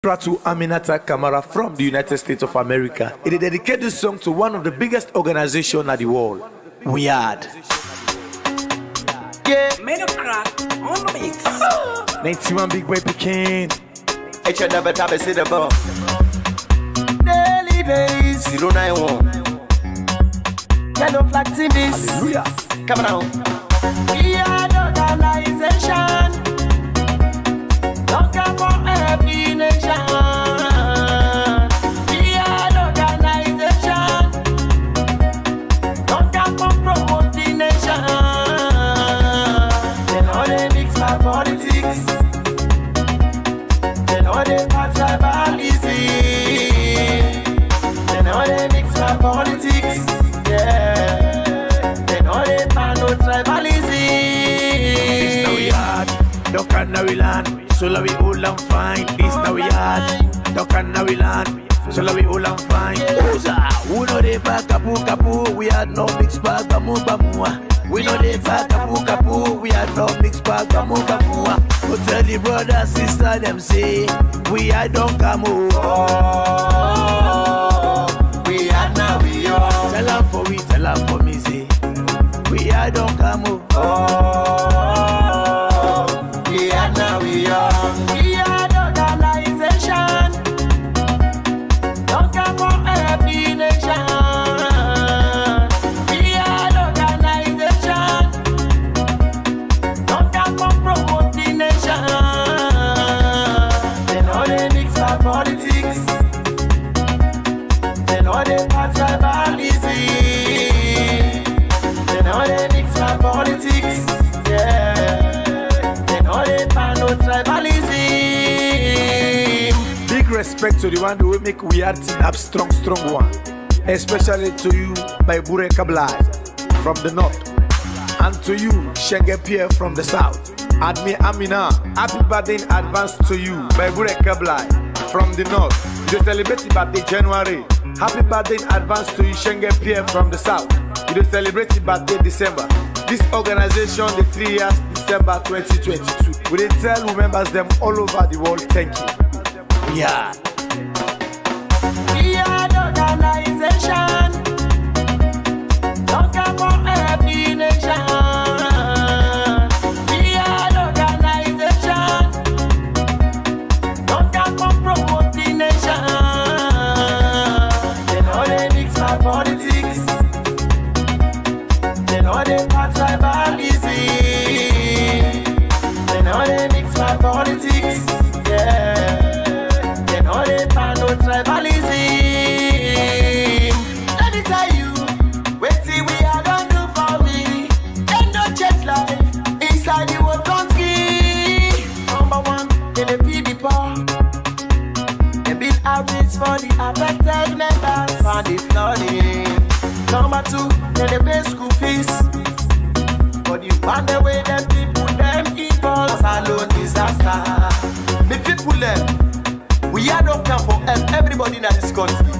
To Aminata Kamara from the United States of America. It dedicated this song to one of the biggest organizations in the world. We had. Yeah, made a crack on the mix. 91 big boy Pekin. I should never tap a sit above. Daily days 091. Yellow flag TVs. Hallelujah. Come on. We are the organization. Don't come for every nation. We are the organization. Don't come for promote the nation. They know they mix my politics. They know they pass tribalism. They know they mix my politics. Yeah. They know they pass no tribalism. This now we had. Don't now we land. So la we all and fine. This now we had. Don't now we land. So la we all and fine. Who know they back kapu. We had no mixed bag bamu. We know they back kapu. We had no mixed bag bamu. Go tell the brother sister them say we had don't come Oh, we are now we are. Tell them for we, tell them for me say we had don't come Oh, we are now we are. We are the organization. Don't come for every nation. We are the organization. Don't come for promote the nation. They know they mix our politics. They know they pass tribalism. They know they mix our politics. Yeah. They know they pass no tribalism. Big respect to the one who will make we are team up strong one. Especially to you, by Bure Kablai from the north. And to you, Shenge Pierre from the south. And me Amina, happy birthday in advance to you, by Bure Kablai from the north. You celebrate your birthday January. Happy birthday in advance to you, Shenge Pierre from the south. You celebrate your birthday December. This organization, the 3 years, December 2022. We dey tell who members them all over the world, thank you. Yeah. We are the organization. Don't come for every nation. We are the organization. Don't come for promote the nation. They know they mix my politics. They know they pass tribalism. They know they mix my politics. Yeah. They know they pass no tribalism. Let me tell you, wait till we are done do for me. They no change life inside the world country. Number one, they the people. They build houses for the affected members and the flooding. Number two, they the pay school fees. But you find the way them people them evil alone disaster. The people them, we are don't come for everybody in this country.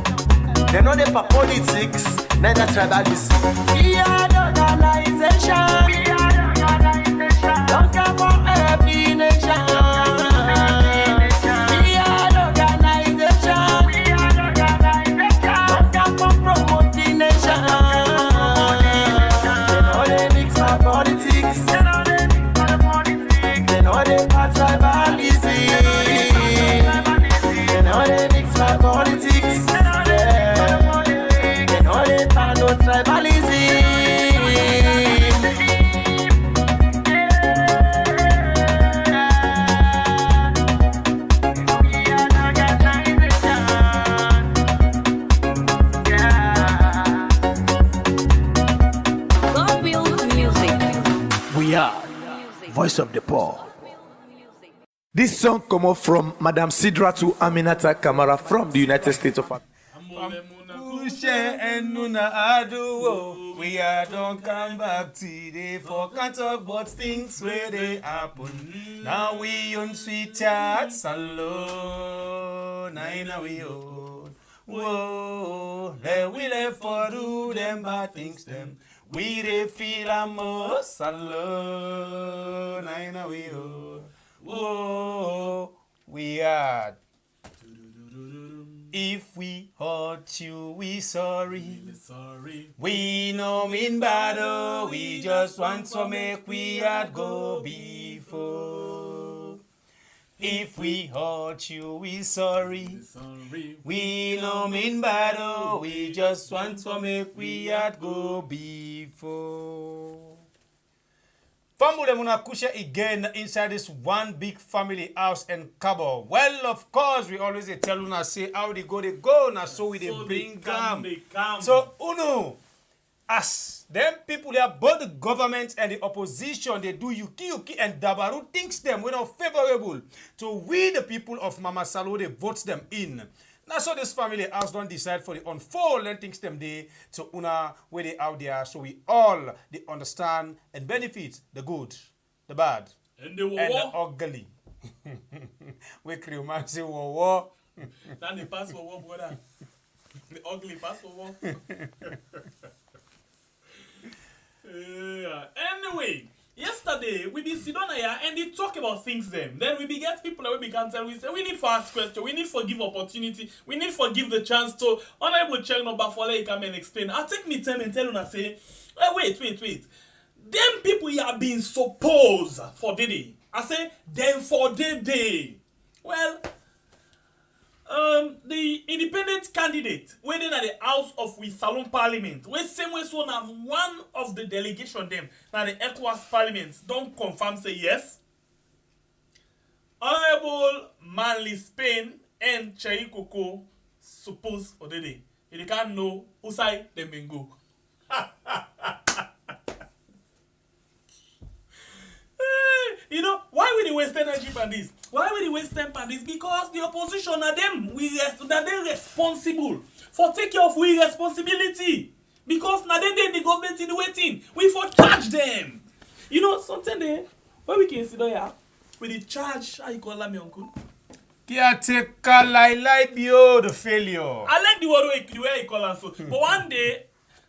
They know they for politics, neither tribalism. We are the organization. We are the organization. Don't come for every nation. We are the organization. We are the organization. Don't come for promote the nation. They know they mix my politics. They know they mix my politics. They know they pass tribalism. They know they mix my politics. Yeah. They know they pass no tribalism. God will music. We are Voice of the Poor. This song come up from Madam Sidra to Aminata Kamara from the United States of America. We are don't come back today for can't talk about things where they happen. Now we on sweet chats alone. Now we own. Whoa, we left for do them bad things them. We they feel almost alone. Now we own. Whoa, we are. If we hurt you, we sorry. Really sorry. We no mean bad, oh, we just want to make we had go before. If we hurt you, we sorry. Really sorry. We no mean bad, oh, we just want to make we had go before. Family Munakusha again inside this one big family house in Cabo. Well, of course, we always tell una say how they go now, so we they bring them. So Uno, as them people there, both the government and the opposition, they do yuki and dabaru thinks them we not favorable to we the people of Mama Salo, they vote them in. Now, so this family house don't decide for the unfold and things them day to una where they out there, so we all they understand and benefit the good, the bad, And the war. and the ugly. We crew man say war. Now the pass for war, brother. The ugly pass for war. Anyway, yesterday we be sit down here and they talk about things them. Then we be get people that we can tell we say we need for ask question, we need for give opportunity, we need for give the chance to honorable check number for like come and explain. I take me time and tell una say, wait. Them people here been supposed for the day. I say them for the day. Well, the independent candidate waiting at the house of we Salon Parliament, we same way so now one of the delegation them now the Ecowas Parliament don't confirm say yes. Honorable Manly Spain and Chericoco supposed for the day. If you can't know who side them may go. You know, why will they waste energy on this? Why will they waste time on this? Because the opposition are them. That they responsible for take care of we responsibility. Because now then the government in the waiting. We for charge them. You know, something there, when we can sit here, with the charge, how you call that, my uncle? Caretaker like bio the failure. I like the word the way you call them so. But one day,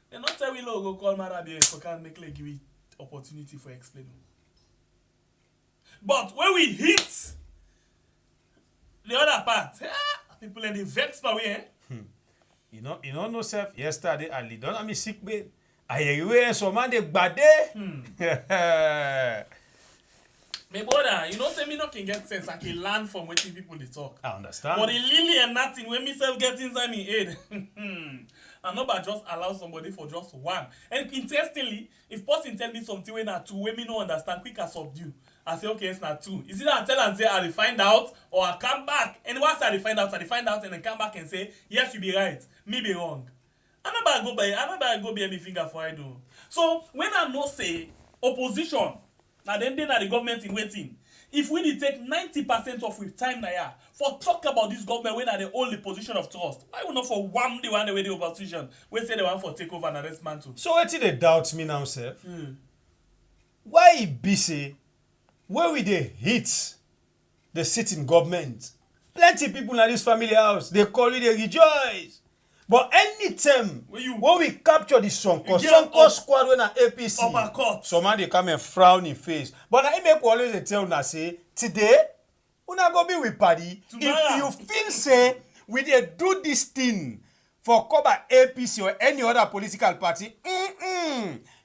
they not tell we go call Marabia so can make like give it opportunity for explaining. But when we hit the other part, people in the vex by way. You know no self yesterday Ali don't have me sick bed. I hear so man they bad. My brother, you know say me not can get sense. I can learn from what people they talk. I understand. But the lily and nothing when myself get inside me head. I'm not about just allow somebody for just one. And interestingly, if person tell me something when not two, when me no understand, quick as subdue. I say, okay, it's not two. Is it that I tell and say I find out or I come back? And once I find out and then come back and say, yes, you be right, me be wrong. I'm not about to go by any finger for I do. So when I know say opposition, now then they are the government in waiting. If we need take 90% of with time now for talk about this government when are the only position of trust, why would not for one day way the opposition? We say they want for take over and arrest man too. So what did they doubt me now, sir? Why it be say where we they hit the sitting government? Plenty people in this family house, they call it, they rejoice. But anytime when we capture this song, because some squad when an APC, some man they come and frown in face. But I make always they tell una say, today, una go be with party. If you feel say, we they do this thing for cover APC or any other political party,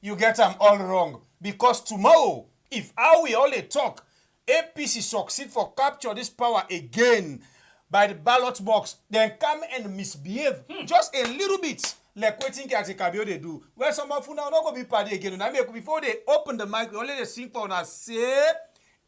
you get them all wrong. Because tomorrow, if how we only talk, APC succeed for capture this power again by the ballot box, then come and misbehave just a little bit, like waiting Chericoco they do. Well, some of you now not gonna be party again. I mean, before they open the mic, only they sing for us say,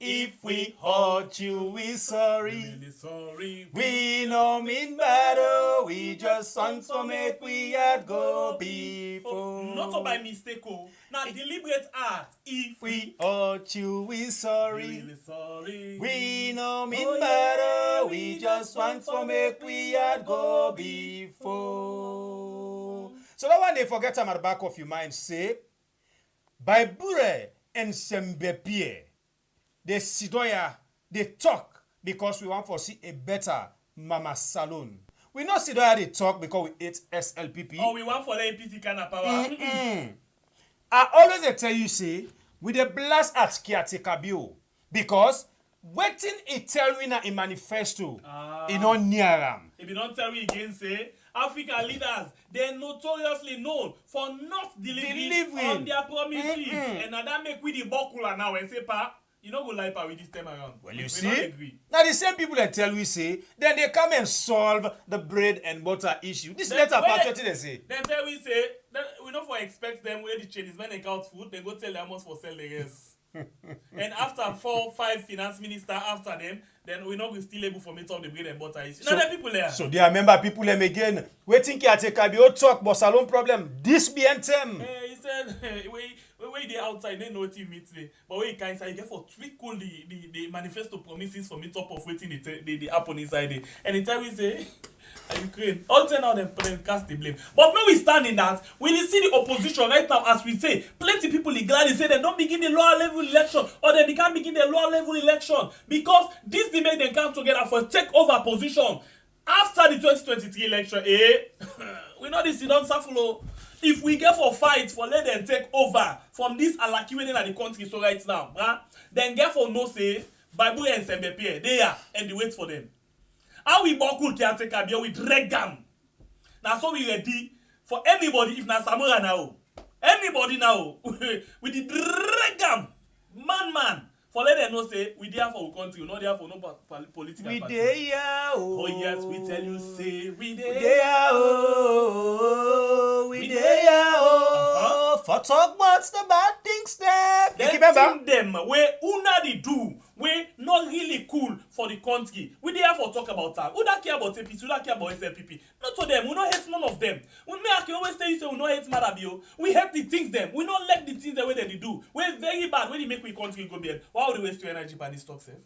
if we hurt you, we sorry. Really sorry. We no mean bad, we just want to make we had go before. Not by mistake, now deliberate act. If we hurt you, we sorry. Really sorry. We no mean bad, we just want to make we had go before. So that one they forget them at the back of your mind, say, by Bure and Sembepie, they sit down, they talk because we want to see a better Mama Salon. We not sit down, they talk because we hate SLPP. Oh, we want for the APC kind of power. I always tell you, say, with the blast at Chericoco because waiting it tell we na a manifesto, it not near them. If you don't tell me again, say African leaders, they're notoriously known for not delivering on their promises. And now that make we the bokula now and say, pa, you know go lie pa with this time around. Well, you see, now the same people that tell we say, then they come and solve the bread and butter issue. This letter part they say. Then tell we say, we don't for expect them where the Chinese men they count food, they go tell them how much for sell the rest. And after 4 5 finance minister after them, then we're not still able for meet up the bread and butter issue. So, now there people there. So they remember people them again. We think you take a bio talk but salon problem. This be them. He said when they outside they know what you meet today. But when you can inside you get for twinkle the manifesto promises for meet up of waiting the happen inside it. Anytime we say Ukraine, all 10 of them cast the blame. But when we stand in that, we see the opposition right now, as we say, plenty people are glad they say they don't begin the lower level election or they can't begin the lower level election because this debate they come together for take over position after the 2023 election. We know this is not suffer. If we get for fight for let them take over from this alaki within the country so right now, then get for no say Bible and Sembepie they are and they wait for them. How we boku can take a beer, we drag them. Now so we ready for anybody if na Samura now. Anybody now with the drag them. Man. For let them know say we there for our country, we not there for no political we party. There, oh yes, we tell you say we there. We there, for talk about the bad things there. Then them where una the do, where not really cool for the country. We there for talk about that. Who don't care about APC, who don't care about SLPP. Not to them, we don't hate none of them. When me I can always tell you say we don't hate Marabio. We hate the things them. We don't like the things the way they do. We're very bad when they make we country go bad. Why would they waste your energy by this talk, sir?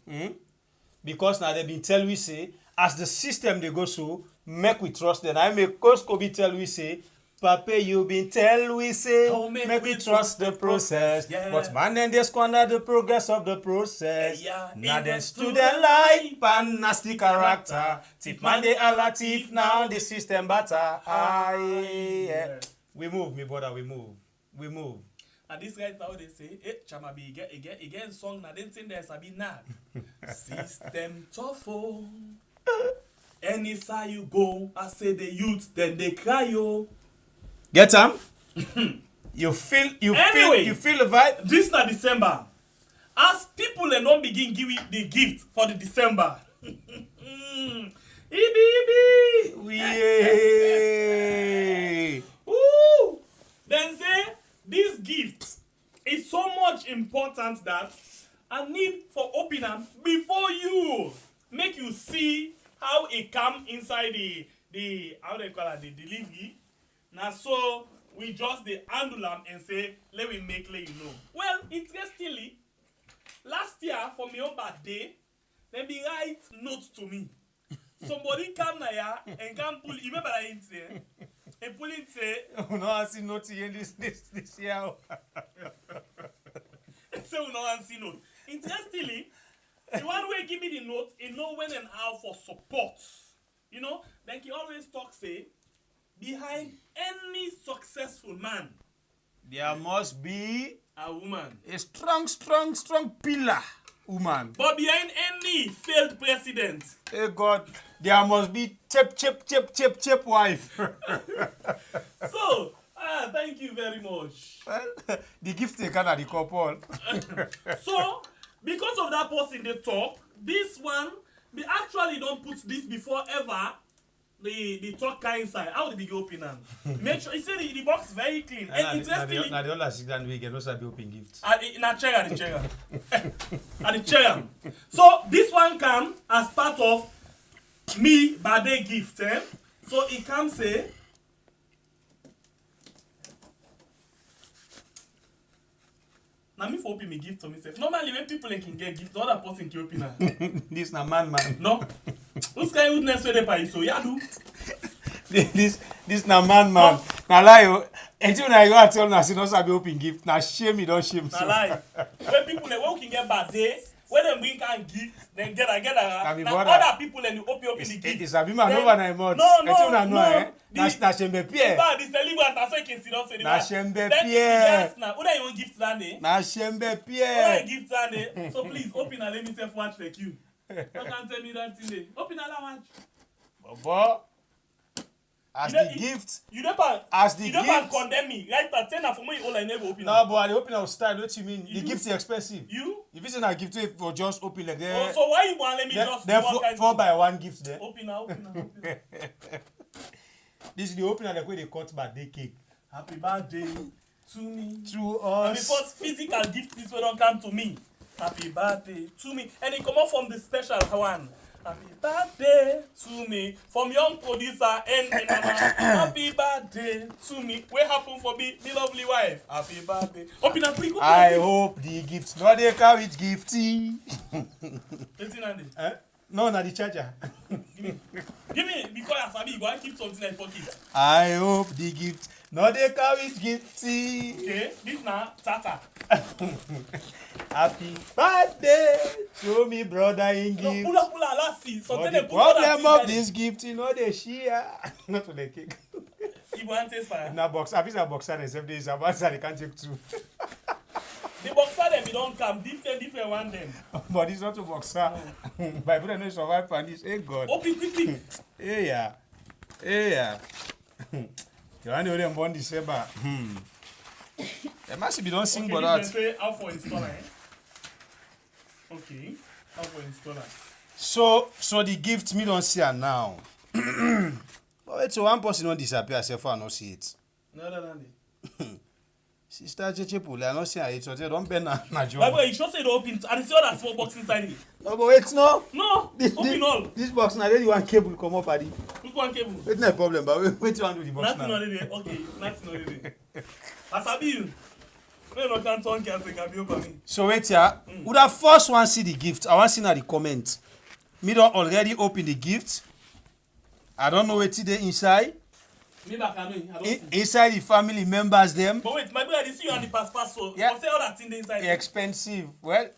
Because now they been tell we say, as the system they go so, make we trust them. I make Koskobi tell we say, Papa, you been tell we say, make we trust the process. Yeah. But man, then they squander the progress of the process. Now they student like pan nasty character. Tip man they are latif now the system better. We move, me brother, we move. And this right now they say, Chamabi, again song na then think there's a bit nad. System tough. Any side you go, I say the youth, then they cry yo. Get them? You feel the vibe? This na December. As people they don't begin giving the gift for the December. Ibi. Woo! Then say this gift is so much important that I need for opening before you make you see how it come inside the how they call it the delivery. Now so we just the handle them and say let you know. Well, interestingly, last year for my own birthday, they be write notes to me. Somebody come here and can pull. You remember I say? And pull it say. Oh no, I see notes in this year. So we no one see note. Interestingly, the one way give me the note, he know when and how for support. You know, then he always talk say, behind any successful man, there must be a woman. A strong pillar woman. But behind any failed president, hey God, there must be chip wife. So, thank you very much. Well, the gift taken at the couple. So, because of that person they talk, this one, they actually don't put this before ever. The talk car inside. How did they open them? Make sure you see the box very clean. And interestingly, now the other signal we can also be open gifts. The chair. So this one come as part of me birthday gift. So it can say. Now me for open me gift to myself. Normally when people can get gift, the other person can open it. This na man. No. Who's kind of witness where they pay so yeah do. This na man. No. Na lie. Until na go tell na say no sabi open gift. Na shame you don't shame. Na lie. When people when can get birthday, when them bring can gift, then get a. Now other people and you open the gift. It's a bima no na emote. No. Na shembe pie. The celebrant na so you can see don't say the. Na shembe pie. Yes na. Who that you want gift that na shembe pie. Who gift that So please open and let me self watch like you. You can't tell me that thing there. Open and watch. But as You the don't- gift, You never. as the You never gift. condemn me. Right? That ten for me all I never open. No, but the opening of style, what you mean? The You- gift is expensive. You. If it's not a gift for just open like Oh, that, so why you want let me just then do one kind 4 thing? by 1 gift there. Open now. This is the opener like where they cut birthday cake. Happy birthday to me. To And the us. first physical gift this way don't come to me. Happy birthday to me. And it come out from the special one. Happy birthday to me. From young producer and happy birthday to me. What happened for me lovely wife? Happy birthday. Open up quick. I hope the gift. No, they carry gifty. No, not the charger. Give me, because I sabi you go and keep something like pocket. I hope the gift. No, they carry gifty. Okay, this now Tata. Happy birthday to me, brother in No, gift. pull up, let's see. But Something the they put all that problem thing of inside this gift, you know, they share. Not to the cake. it. You want to taste fire. Na box. I think a boxer and 7 days. A boxer they can't take 2. The boxer them, you don't come. Different one them. But it's not a boxer. My brother no survive for this. Hey God. Open quickly. Hey yeah. Hey yeah. You want to them born December. There must be don't sing Okay, about this that. way, how for installer, eh? Okay, how for installer. So the gift me don't see her now. But wait, so one person don't disappear herself I not see it. No. Sister Cheche Pule, I not see her. It's so they don't bend na By the job. way, you should say the open and see all that small box inside it. No, but wait, no. No, open all. This box now, then you want cable come up, Paddy. Which one cable? It's not a problem, but wait you want to do the box Nothing now. on it. Okay, nothing on it. Asabi you. No, can't turn can be over me. So wait here. Would have first one see the gift? I want see now the comment. Me don't already open the gift. I don't know what's there inside. Me back I know. I don't see. Inside the family members them. But wait, my brother, I didn't see you on the pass so Yeah. say all that thing there inside. Expensive. Well,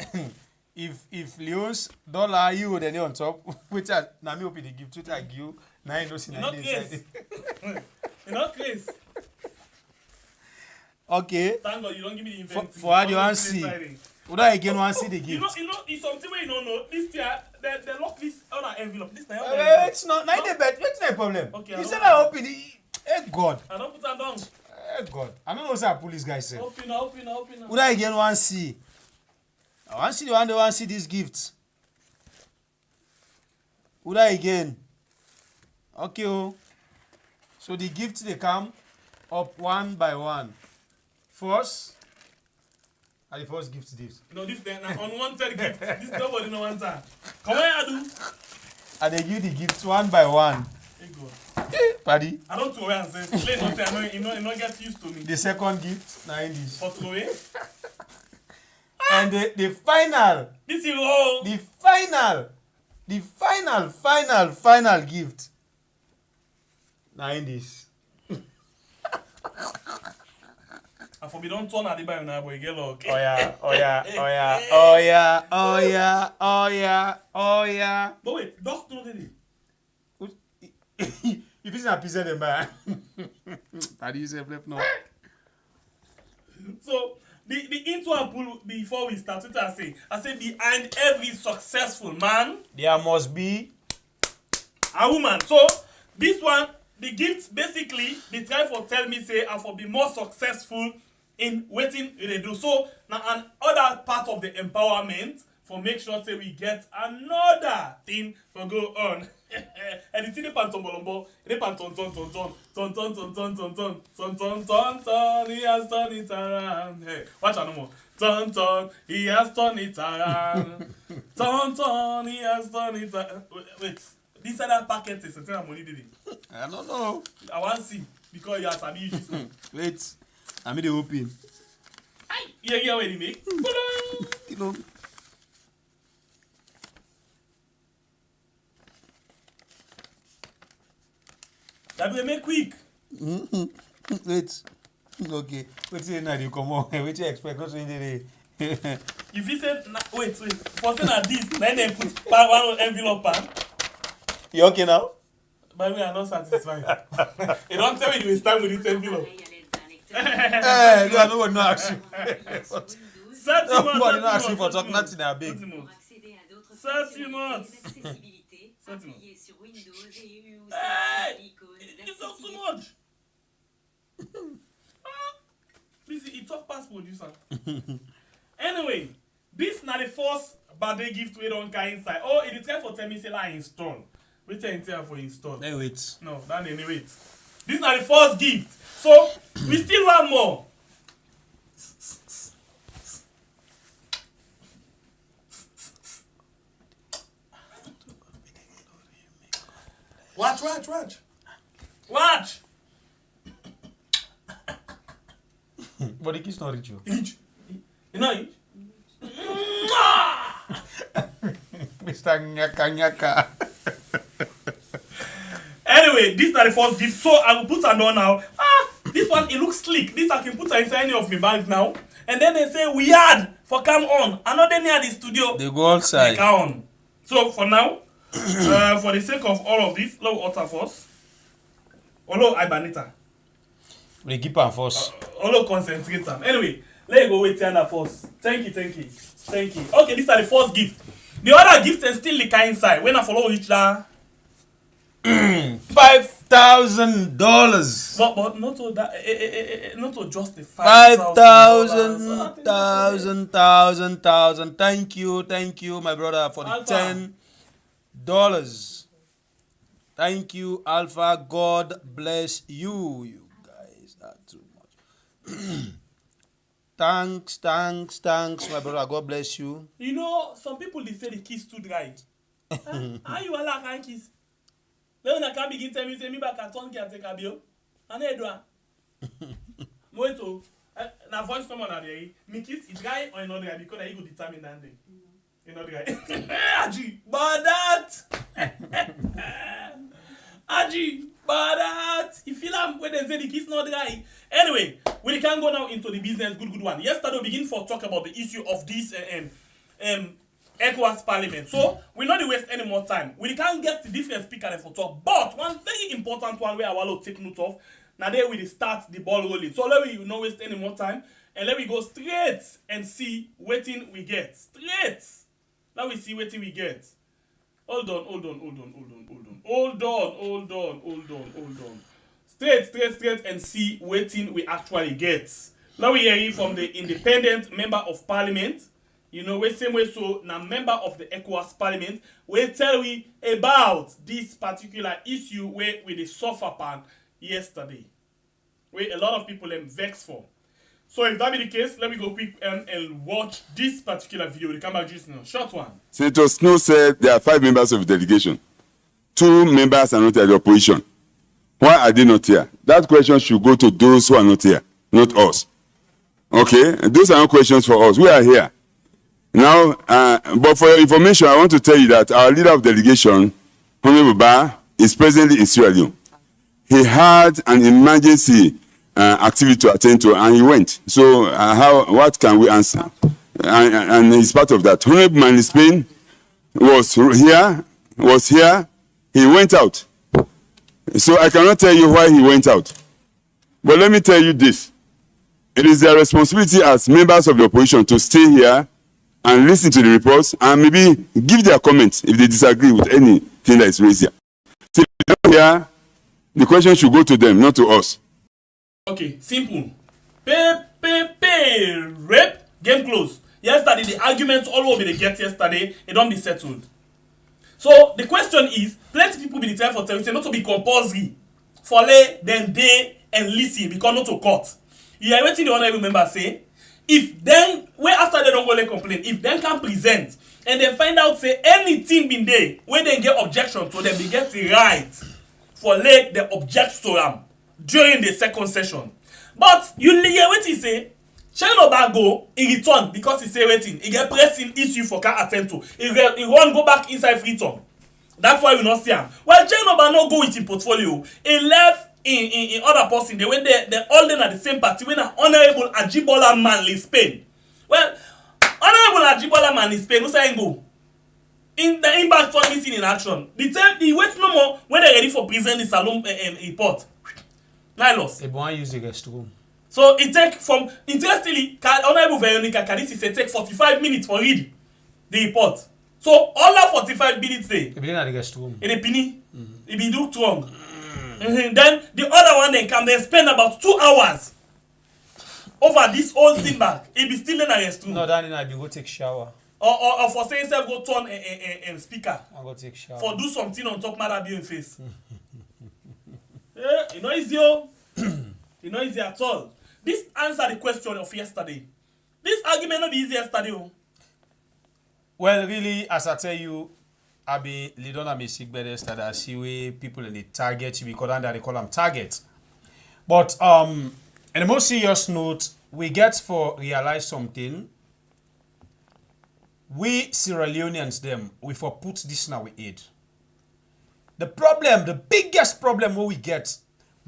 if Leo's dollar you then on top, which I now me open the gift, which I give you, now you don't see You're nothing not inside. crazy. You're not crazy. Okay. Thank God you don't give me the inventory. For what you All want this see? inside it. Would I again want see the You gift? know, it's something where you don't know. This year, they lock this on an envelope. This time, It's not. Now the bet. What's the problem? Okay, You I said don't- I open it. Hey God. I don't put that down. Hey God. I don't know what that police guy said. Open. Would I again want see? I want see the one they want see this gift. Would I again? Okay. Oh. So the gifts they come up one by one. First. And the first gift this. No, this then unwanted gift. This nobody no want that. Come on, Adu. And they give the gifts one by one. Hey God. Paddy. I don't throw away and say, play not say, I know, you know, get used to me. The second gift, now in this. For throw away. And the final. This is all. The final gift. Now in this. I for me don't turn at the buy now, boy. Get luck. Oh yeah. But wait, dust throw the If it's not pizza, then buy. How do you say flip now? So the intro I pull before we start, what I say behind every successful man, There must be. a woman. So this one, the gift basically, they try for tell me say I for be more successful in waiting they do. So now another part of the empowerment for make sure say we get another thing for go on. And the thing they pan tombolombo, they pan ton, he has turned it around. Hey, watch out no more. Ton, he has turned it around. Ton, he has turned it around. Wait, this other packet is something I'm only doing. I don't know. I want to see because you are sabi use this one. Wait. I'm in the open. Yeah, wait, make. You know. That will make quick. Wait. Okay. Wait till now you come on. Wait till you expect us in the If you say, wait, for saying that this, then they put one envelope pan. You okay now? By the way, I'm not satisfied. You don't tell me you will stand with this envelope. Hey, no, nobody no ask you. Nobody no ask you for talk nothing that big. 30 months. confuse am. Anyway, this na the first birthday gift we don carry inside. Oh, it is time for tell me say I install. Wait till I for install. Hey, wait. No, that ain't wait. This na the first gift. So we still want more. Watch. But the kiss not reach you. Inch. You know inch? Mr. Nyaka. Anyway, this is the first gift. So I will put her on now. This one, it looks sleek. This I can put her inside any of my bags now. And then they say, we had for come on. Another near the studio. They go outside. Come on. So for now, for the sake of all of this, low water first. Olo Ibanita. We keep her first. Olo concentrate them. Anyway, let's go with Tiana first. Thank you. Okay, these are the first gift. The other gift is still the kind inside. When I follow each that. $5,000. But not to that, not to just the 5,000. Thank you, my brother, for the Alpha. $10. Thank you, Alpha. God bless you. You guys are too much. Thanks, my brother. God bless you. You know, some people they say the kiss too dry. How you allow can kiss? Then I can begin tell me say me back at turn can take a bill. And I do. Moito. Na voice someone at there. Me kiss is dry or not dry because I go determine that day. You know dry. Aji, but that. You feel am when they say the kiss not dry. Anyway, we can go now into the business. Good one. Yesterday we begin for talk about the issue of this Ecowas Parliament. So we not waste any more time. We can't get the different speakers for talk. But one very important one where I want to take note of. Now there we start the ball rolling. So let me not waste any more time and let me go straight and see what we get. Straight. Now we see what we get. Hold on. Straight and see what we actually get. Now we hear from the independent member of parliament. You know, we same way so now member of the Ecowas Parliament we tell we about this particular issue where we the suffer pan yesterday. Where a lot of people vex for. So if that be the case, let me go quick and watch this particular video. We come back just now. Short one. Senator Snow said there are 5 members of the delegation. 2 members are not at the opposition. Why are they not here? That question should go to those who are not here, not us. Okay? Those are not questions for us. We are here. Now, but for your information, I want to tell you that our leader of delegation, Honorable Ba, is presently in Sierra Leone. He had an emergency activity to attend to, and he went. So, what can we answer? And he's part of that. Honorable Man in Spain was here, he went out. So, I cannot tell you why he went out. But let me tell you this. It is their responsibility as members of the opposition to stay here and listen to the reports and maybe give their comments if they disagree with anything that is raised here. So here, the question should go to them, not to us. Okay, simple. Rape, game close. Yesterday, the arguments all over the get yesterday, it don't be settled. So the question is, plenty people be the time for telling not to be compulsory for lay then they and listen because not to court. You are waiting the honorable member say. If then, where after they don't go they complain, if then can present and they find out say anything been there where they get objection to them, they get the right for let the object to them during the second session. But you hear what he say, Chericoco go, he return because he say waiting, he get pressing issue for can attend to. He won't go back inside freedom. That's why we not see him. Well, Chericoco no go with his portfolio. He left in other person, they went there, they all then at the same party when an honorable Ajibola man in Spain. Well, honorable Ajibola man in Spain, who say go? In the impact one missing in action. The wait no more when they're ready for present the salon report. Nilos. They won't use the guest room. So it take from interestingly, honorable Veronica Kadisi say take 45 minutes for read the report. So all that 45 minutes there. They be in the guest room. In a penny, it be do wrong. Then the other one they come, they spend about 2 hours. over this whole thing back, he be still in arrest too. No, that I be go take shower. Or for saying self go turn a speaker. I go take shower. For do something on top matter be in face. You know easy, oh. You know easy at all. This answer the question of yesterday. This argument not be easy yesterday. Oh. Well, really, as I tell you, I be Leone and Liberia that I see where people in the target because they call them target. But in the most serious note, we get for realize something. We Sierra Leoneans them, we for put this now we aid. The problem, the biggest problem what we get,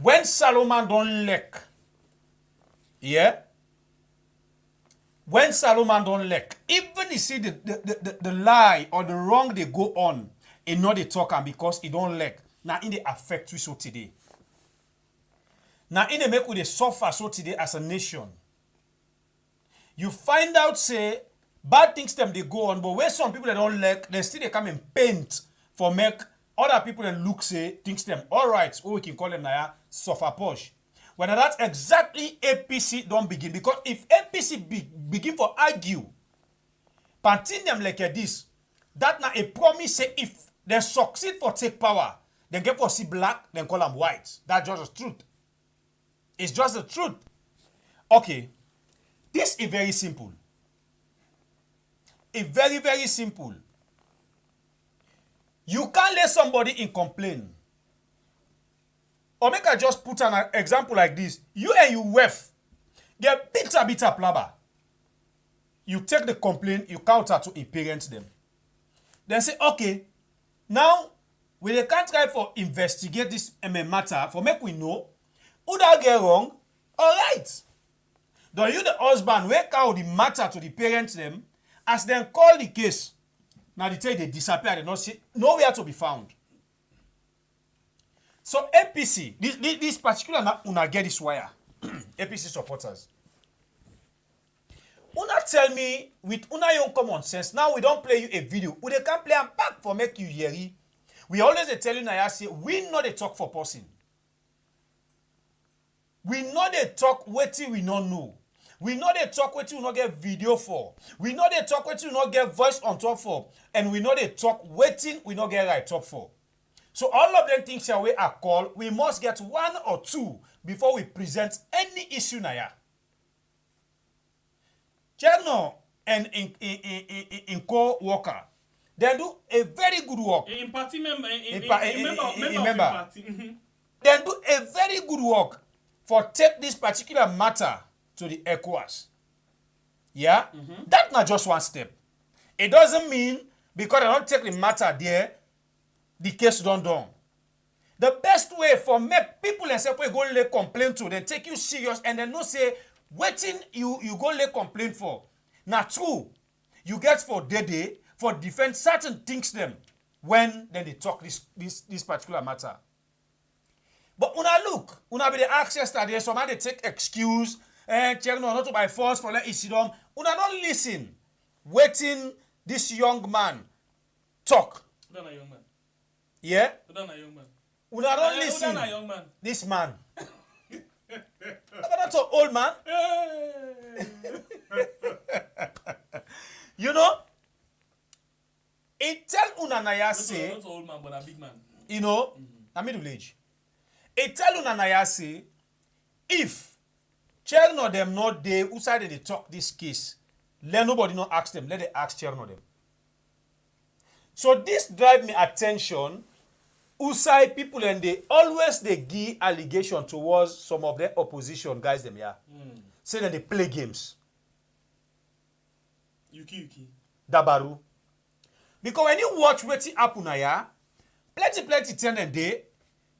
when Solomon don't lick, yeah? When Solomon don't lick, even you see the lie or the wrong they go on, and not they talk and because it don't lick, now in the affect we so today. Now in the make we they suffer so today as a nation. You find out say bad things them they go on, but where some people they don't like, they still they come and paint for make other people that look say things them all right. Or we can call them now suffer push. When that's exactly APC don't begin because if APC begin for argue, panting them like this, that now a promise say if they succeed for take power, then get for see black, then call them white. That's just the truth. It's just the truth. Okay, this is very simple. It's very, very simple. You can't let somebody in complain. Or make I just put an example like this. You and your wife get bitter plaba. You take the complaint, you counter to parent them. Then say, okay, now we can't try for investigate this matter for make we know who that get wrong. All right. Then you the husband wake out the matter to the parents them as them call the case. Now they tell they disappear, they not see nowhere to be found. So APC, this particular una get this wire. APC supporters. Una tell me with una young common sense. Now we don't play you a video. We can play and back for make you hear it. We always tell you now say we know they talk for person. We know they talk wetin we not know. We know they talk wetin we not get video for. We know they talk wetin we not get voice on top for. And we know they talk wetin we not get right top for. So all of them things here we are called, we must get one or two before we present any issue na ya. Cherno and in co-worker, they do a very good work. In party member, member. Party. They do a very good work for take this particular matter to the Ecowas. Yeah? That's not just one step. It doesn't mean because they don't take the matter there, the case done. The best way for make people and say we go lay complaint to, then take you serious and then no say waiting you go lay complaint for. Now true, you get for day for defend certain things them when then they talk this particular matter. But una be the access that there, somebody take excuse and check no not to by force for let issue them. Una don't listen. Waiting this young man talk. Not a young man. Yeah? Not a young man. Una don't listen. Not a young man. This man. That's an old man. You know? It tell Unanaya say. Not an old man, but a big man. You know? A middle age. It tell Unanaya say, if Cherno them not there, who side they talk this case, let nobody not ask them, let they ask Cherno them. So this drive me attention. Usai people and they always they give allegation towards some of their opposition guys them here. Say that they play games. Yuki. Dabaru. Because when you watch wetin happen here, plenty ten and day,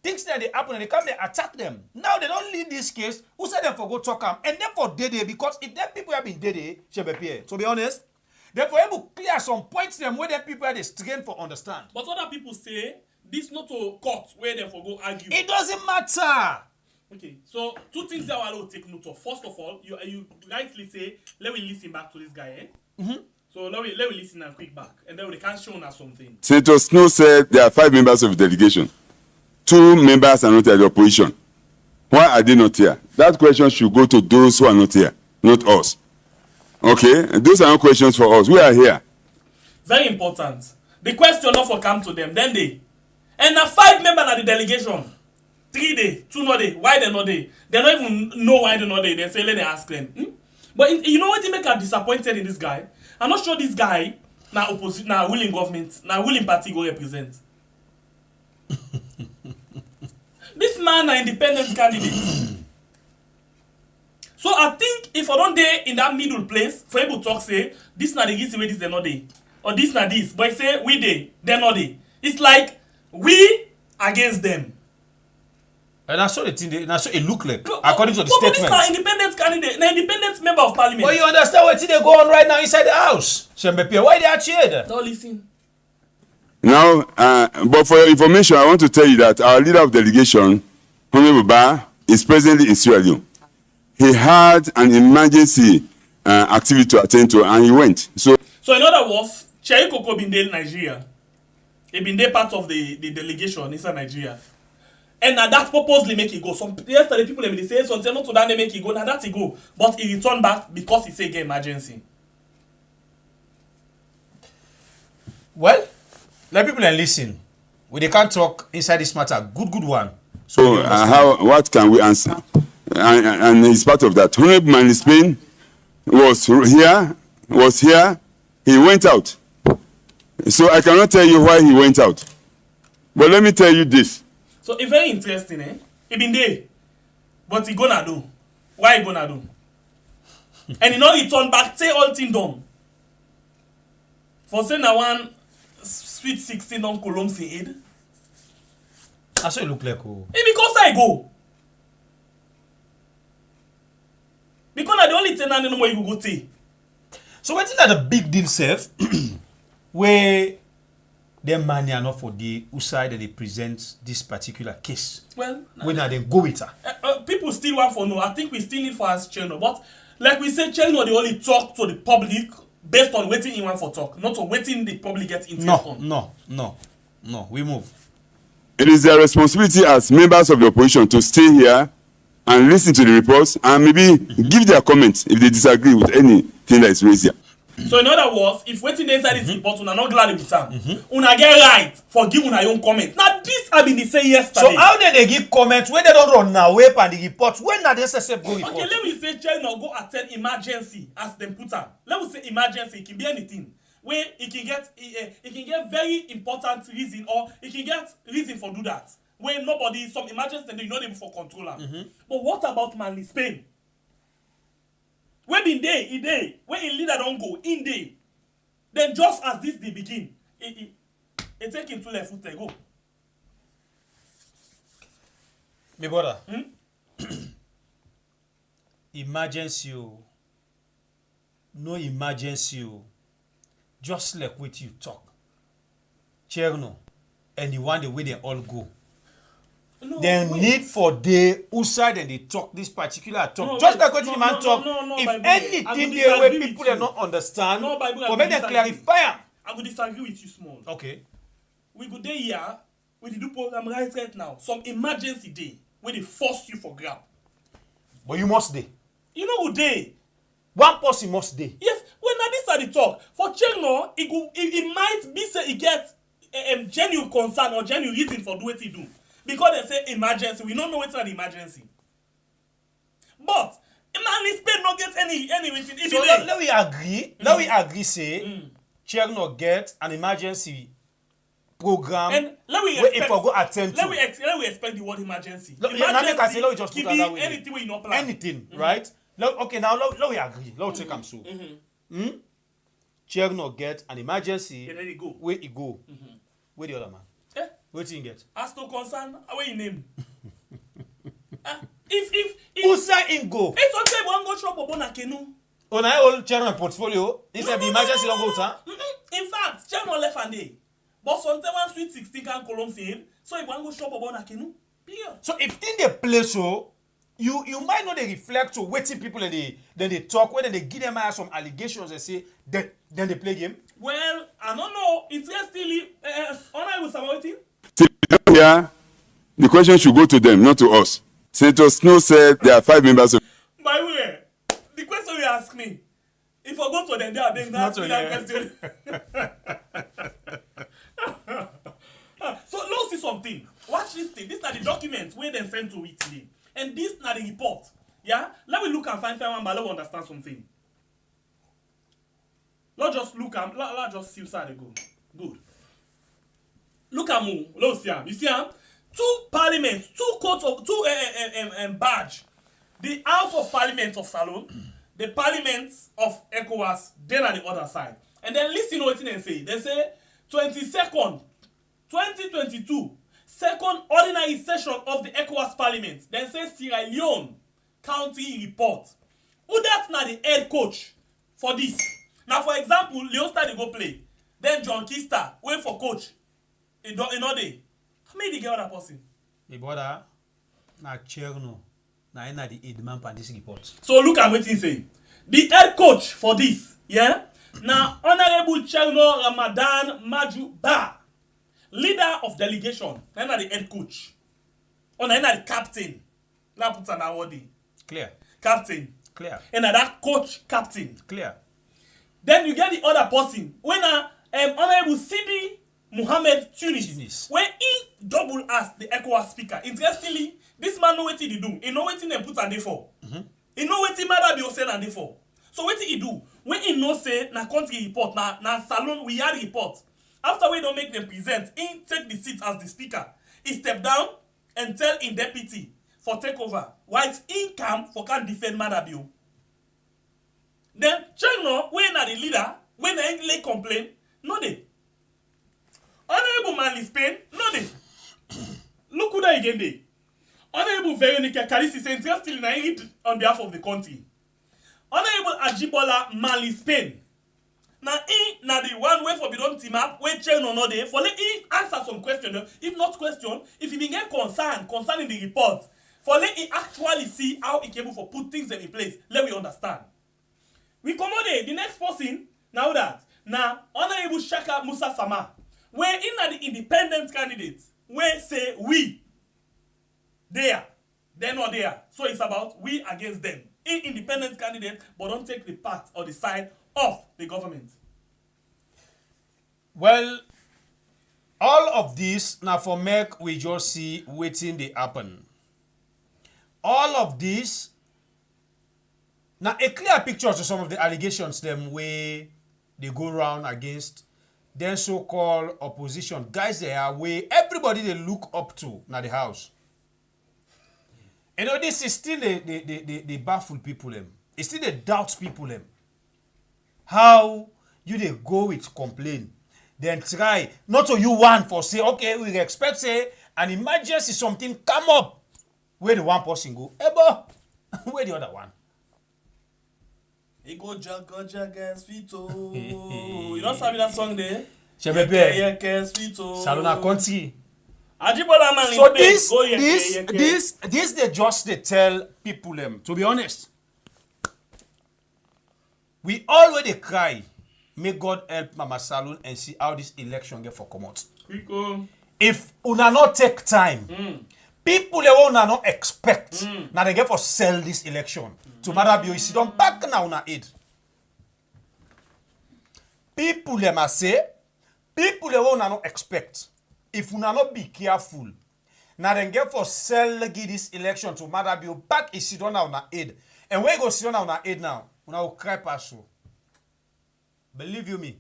things that they happen and they come they attack them. Now they don't lead this case. Who said them for go talk them? And then for day because if them people have been day, to be honest, therefore able to clear some points them where them people are they strain for understand. But other people say this not to court where they for go argue. It doesn't matter. Okay, so two things that I will take note of. First of all, you rightly say, let me listen back to this guy. So let me listen and quick back, and then we can show us something. Senator Snow said there are 5 members of the delegation. 2 members are not at the opposition. Why are they not here? That question should go to those who are not here, not us. Okay, those are not questions for us. We are here. Very important. The question not for come to them. Then they. And now 5 members of the delegation. 3 days, 2 not day. Why they not day? They don't even know why they not day. They say let they ask them. But you know what he make her disappointed in this guy? I'm not sure this guy now opposite now willing government, now willing party go represent. This man an independent candidate. So I think if I don't dey in that middle place, for able to talk say this na the reason why this they not dey, or this na this, but say we dey, they not dey. It's like we against them. And that's what the thing. That's what it look like according to the but statement. This na independent candidate, an independent member of parliament. But you understand what they go on right now inside the house? Shembepia, why they are cheered? Don't listen. Now, but for your information, I want to tell you that our leader of delegation, Honorable Ba, is presently in Sierra Leone. He had an emergency activity to attend to, and he went. So in other words, Chericoco been there in Nigeria. He been there part of the delegation inside Nigeria. And now that purposely make it go. Some yesterday people they say something not to that they make it go. Now that he go, but he returned back because he say get emergency. Well, let people listen. We can't talk inside this matter. Good one. So what can we answer? And it's part of that. Honorable Man in Spain was here. He went out. So I cannot tell you why he went out. But let me tell you this. So it's very interesting, eh? He been there, but he gonna do. Why he gonna do? And he not return back, say all thing done. For saying na one sweet 16 on Colom's head. That's what it look like. Oh. Hey, because I go. Because I the only thing I know where you go to. So what is that a big deal, self? Where them money are not for the who side that they present this particular case. Well, when are they go with her? People still want for no. I think we still need for us channel, but like we say, channel they only talk to the public based on waiting in one for talk, not on waiting the public get interest on. No. We move. It is their responsibility as members of the opposition to stay here and listen to the reports and maybe give their comments if they disagree with anything that is raised here. So in other words, if waiting inside this report, una not glad with them. Una get right for give una own comment. Now this have been the say yesterday. So how did they give comments when they don't run away and the report? When are they SSF go report? Okay, let me say China go attend emergency as them put am. Let me say emergency, it can be anything. Where it can get very important reason or it can get reason for do that. When nobody some emergency they not able for control am. But what about Manly Spain? When in day, when in leader don't go, in day, then just as this they begin, it take him to left foot they go. My brother, emergency, no emergency, just like what you talk. Cherno, and the one the way they all go. No, then wait. need for the outside and they talk this particular talk. No, just wait. like what you man talk. No, if Bible, anything there where people do not understand, No, Bible, for me they clarify. I will disagree with you small. Okay. We go there here, we do program right now. Some emergency day where they force you for grab. But you must day. You know who day? One person must day. Yes, when now this are the talk. For Cheno, it might be say it get genuine concern or genuine reason for do what he do. Because they say emergency, we don't know what's an emergency. But Manly Spain not get any reason. So let we agree. Let we agree say Cherno get an emergency program. And let we expect, if I go attend to. Let we expect the word emergency. Let we just put that way. Anything we not plan. Anything, right? Okay, now let we agree. Let we take them so. Cherno get an emergency. And then he go. Where he go? Where the other man? What you get? As to concern, where you name? If Usa in go. It's on time one go shop or bona kenu. On a whole Cherno portfolio. Instead of emergency long go. In fact, Cherno left and day. But sometimes one sweet 16 can column sale. So if one go shop or bona kenu. So if thing they play so, you might not they reflect to waiting people and they talk when they give them some allegations and say then they play game. Well, I don't know. Interestingly, Honorable Samaritan. Here, the question should go to them, not to us. Senator Snow said there are 5 members of. By the way, the question we If I go to them, they are then ask me that question. So let's see something. Watch this thing. These are the documents where they sent to it today. And this are the report. Yeah? Let me look and find one, but let me understand something. Let's just look and let's just see how they go. Good. Look at me. Let's see. You see, two parliaments, two courts of two badge. The House of Parliament of Salon, the Parliament of Ecowas, then at the other side. And then listen to what they say. They say 22nd, 2022, second ordinary session of the Ecowas Parliament. Then say Sierra Leone County report. Who that's not the head coach for this? Now, for example, Leon started to go play. Then John Kista wait for coach. In all day. How many get other person? The brother, na Cherno, na the Edman for this report. So look at what he say. The head coach for this, yeah? Now, Honorable Cherno Ramadan Majuba, leader of delegation, na the head coach. Or na the captain. La put an award. Clear. Captain. Clear. And that coach captain. Clear. Then you get the other person. When Honorable Sidi Muhammad Tunis, when he double asked the ECOWAS speaker, interestingly, this man know what he do. He know what he put on day for. He know what he matter be say on day for. So what he do? When he know say na country report, na salon we had report. After we don't make them present, he take the seat as the speaker. He step down and tell in deputy for takeover. While in camp for can defend Madabio. Then China, when are the leader, when they complain, no they. Honorable Manly Spain, no they. Look who that again they. Honorable Veronica Kalisi is interested in it on behalf of the country. Honorable Ajibola Manly Spain. Now the one way for bidon team up, where China no they, for let him answer some question. If not question, if he get concern concerning the report, for let him actually see how he able for put things in place, let we understand. We commode the next person now that Honorable Shaka Musa Sama, where in the independent candidates, where say we there, they're not there. So it's about we against them. Independent candidates, but don't take the part or the side of the government. Well, all of this now for make we just see waiting they happen. All of this. Now, a clear picture to some of the allegations them way they go around against then so-called opposition. Guys, they are where everybody they look up to now the house. You know, this is still the baffle people them. It's still the doubt people them. How you they go with complain, then try not to you want for say, okay, we expect say an emergency something come up. Where the one person go, Ebo, where the other one? He go jug and sweet oh. You don't sabi that song there? Chericoco. Sweet Salona country. Ajibola man So this they just they tell people them. To be honest, we already cry. May God help Mama Salon and see how this election get for come out. If una not take time, people they will not expect. Now they get for sell this election. To matter be you see don't back now una aid. People they must say, people they will not expect. If una not be careful, now then get for sell this election to matter be you back is sit down now una aid. And when you go sit down now una aid now, una will cry pass so. Believe you me.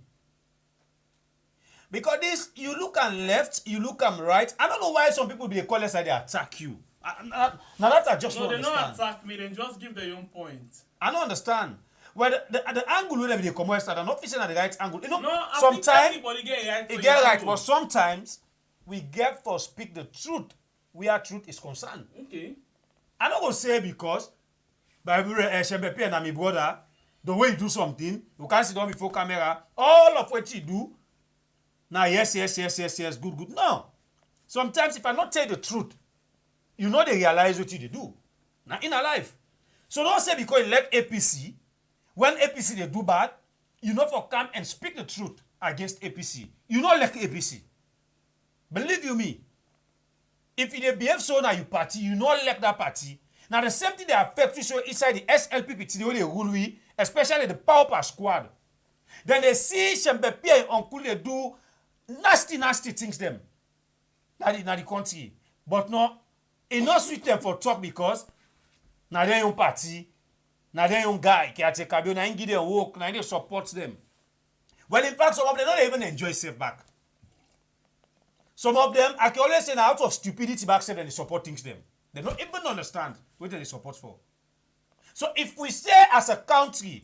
Because this, you look and left, you look and right. I don't know why some people be call us like they attack you. Now that I just don't understand. No, they don't attack me. They just give their own point. I don't understand. Well, the angle where they come west, they're not facing at the right angle. You know, No, I sometimes think everybody get right. it get right, but sometimes we get for speak the truth where truth is concerned. Okay. I don't go say because Bible Shembepe and my brother, the way you do something, you can't sit down before camera. All of what you do. Now, yes, good. No. Sometimes if I not tell the truth, you know they realize what you do. Now, in a life. So don't say because you like APC, when APC they do bad, you know for come and speak the truth against APC. You know like APC. Believe you me. If they behave so now you party, you know like that party. Now the same thing they affect you so inside the SLPP, the way they rule we, especially the pauper squad. Then they see Shembepia and Onkule do nasty things them. Now the country. But no, it not sweet them for talk because now they own party, now they own guy, can take a now give them work, now they support them. Well, in fact, some of them don't even enjoy safe back. Some of them, I can always say, now out of stupidity back then they support things them. They don't even understand what they support for. So if we say as a country,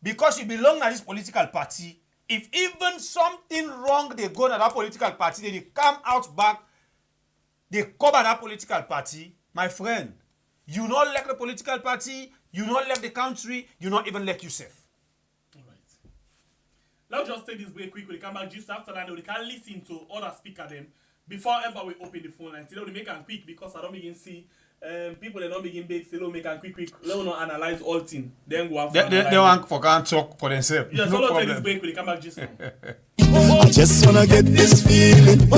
because you belong to this political party, if even something wrong they go to that political party, then they come out back, they cover that political party, my friend, you not like the political party, you not like the country, you not even like yourself. Let's just take this break quick. We come back just after that. We can listen to other speaker them before ever we open the phone line. Today we make them quick because I don't begin see people they don't begin big. Still make them quick. Let us not analyze all things. Then go after. They want for can't talk for themselves. Yeah, so let's take this break. We come back just now. I just wanna get this feeling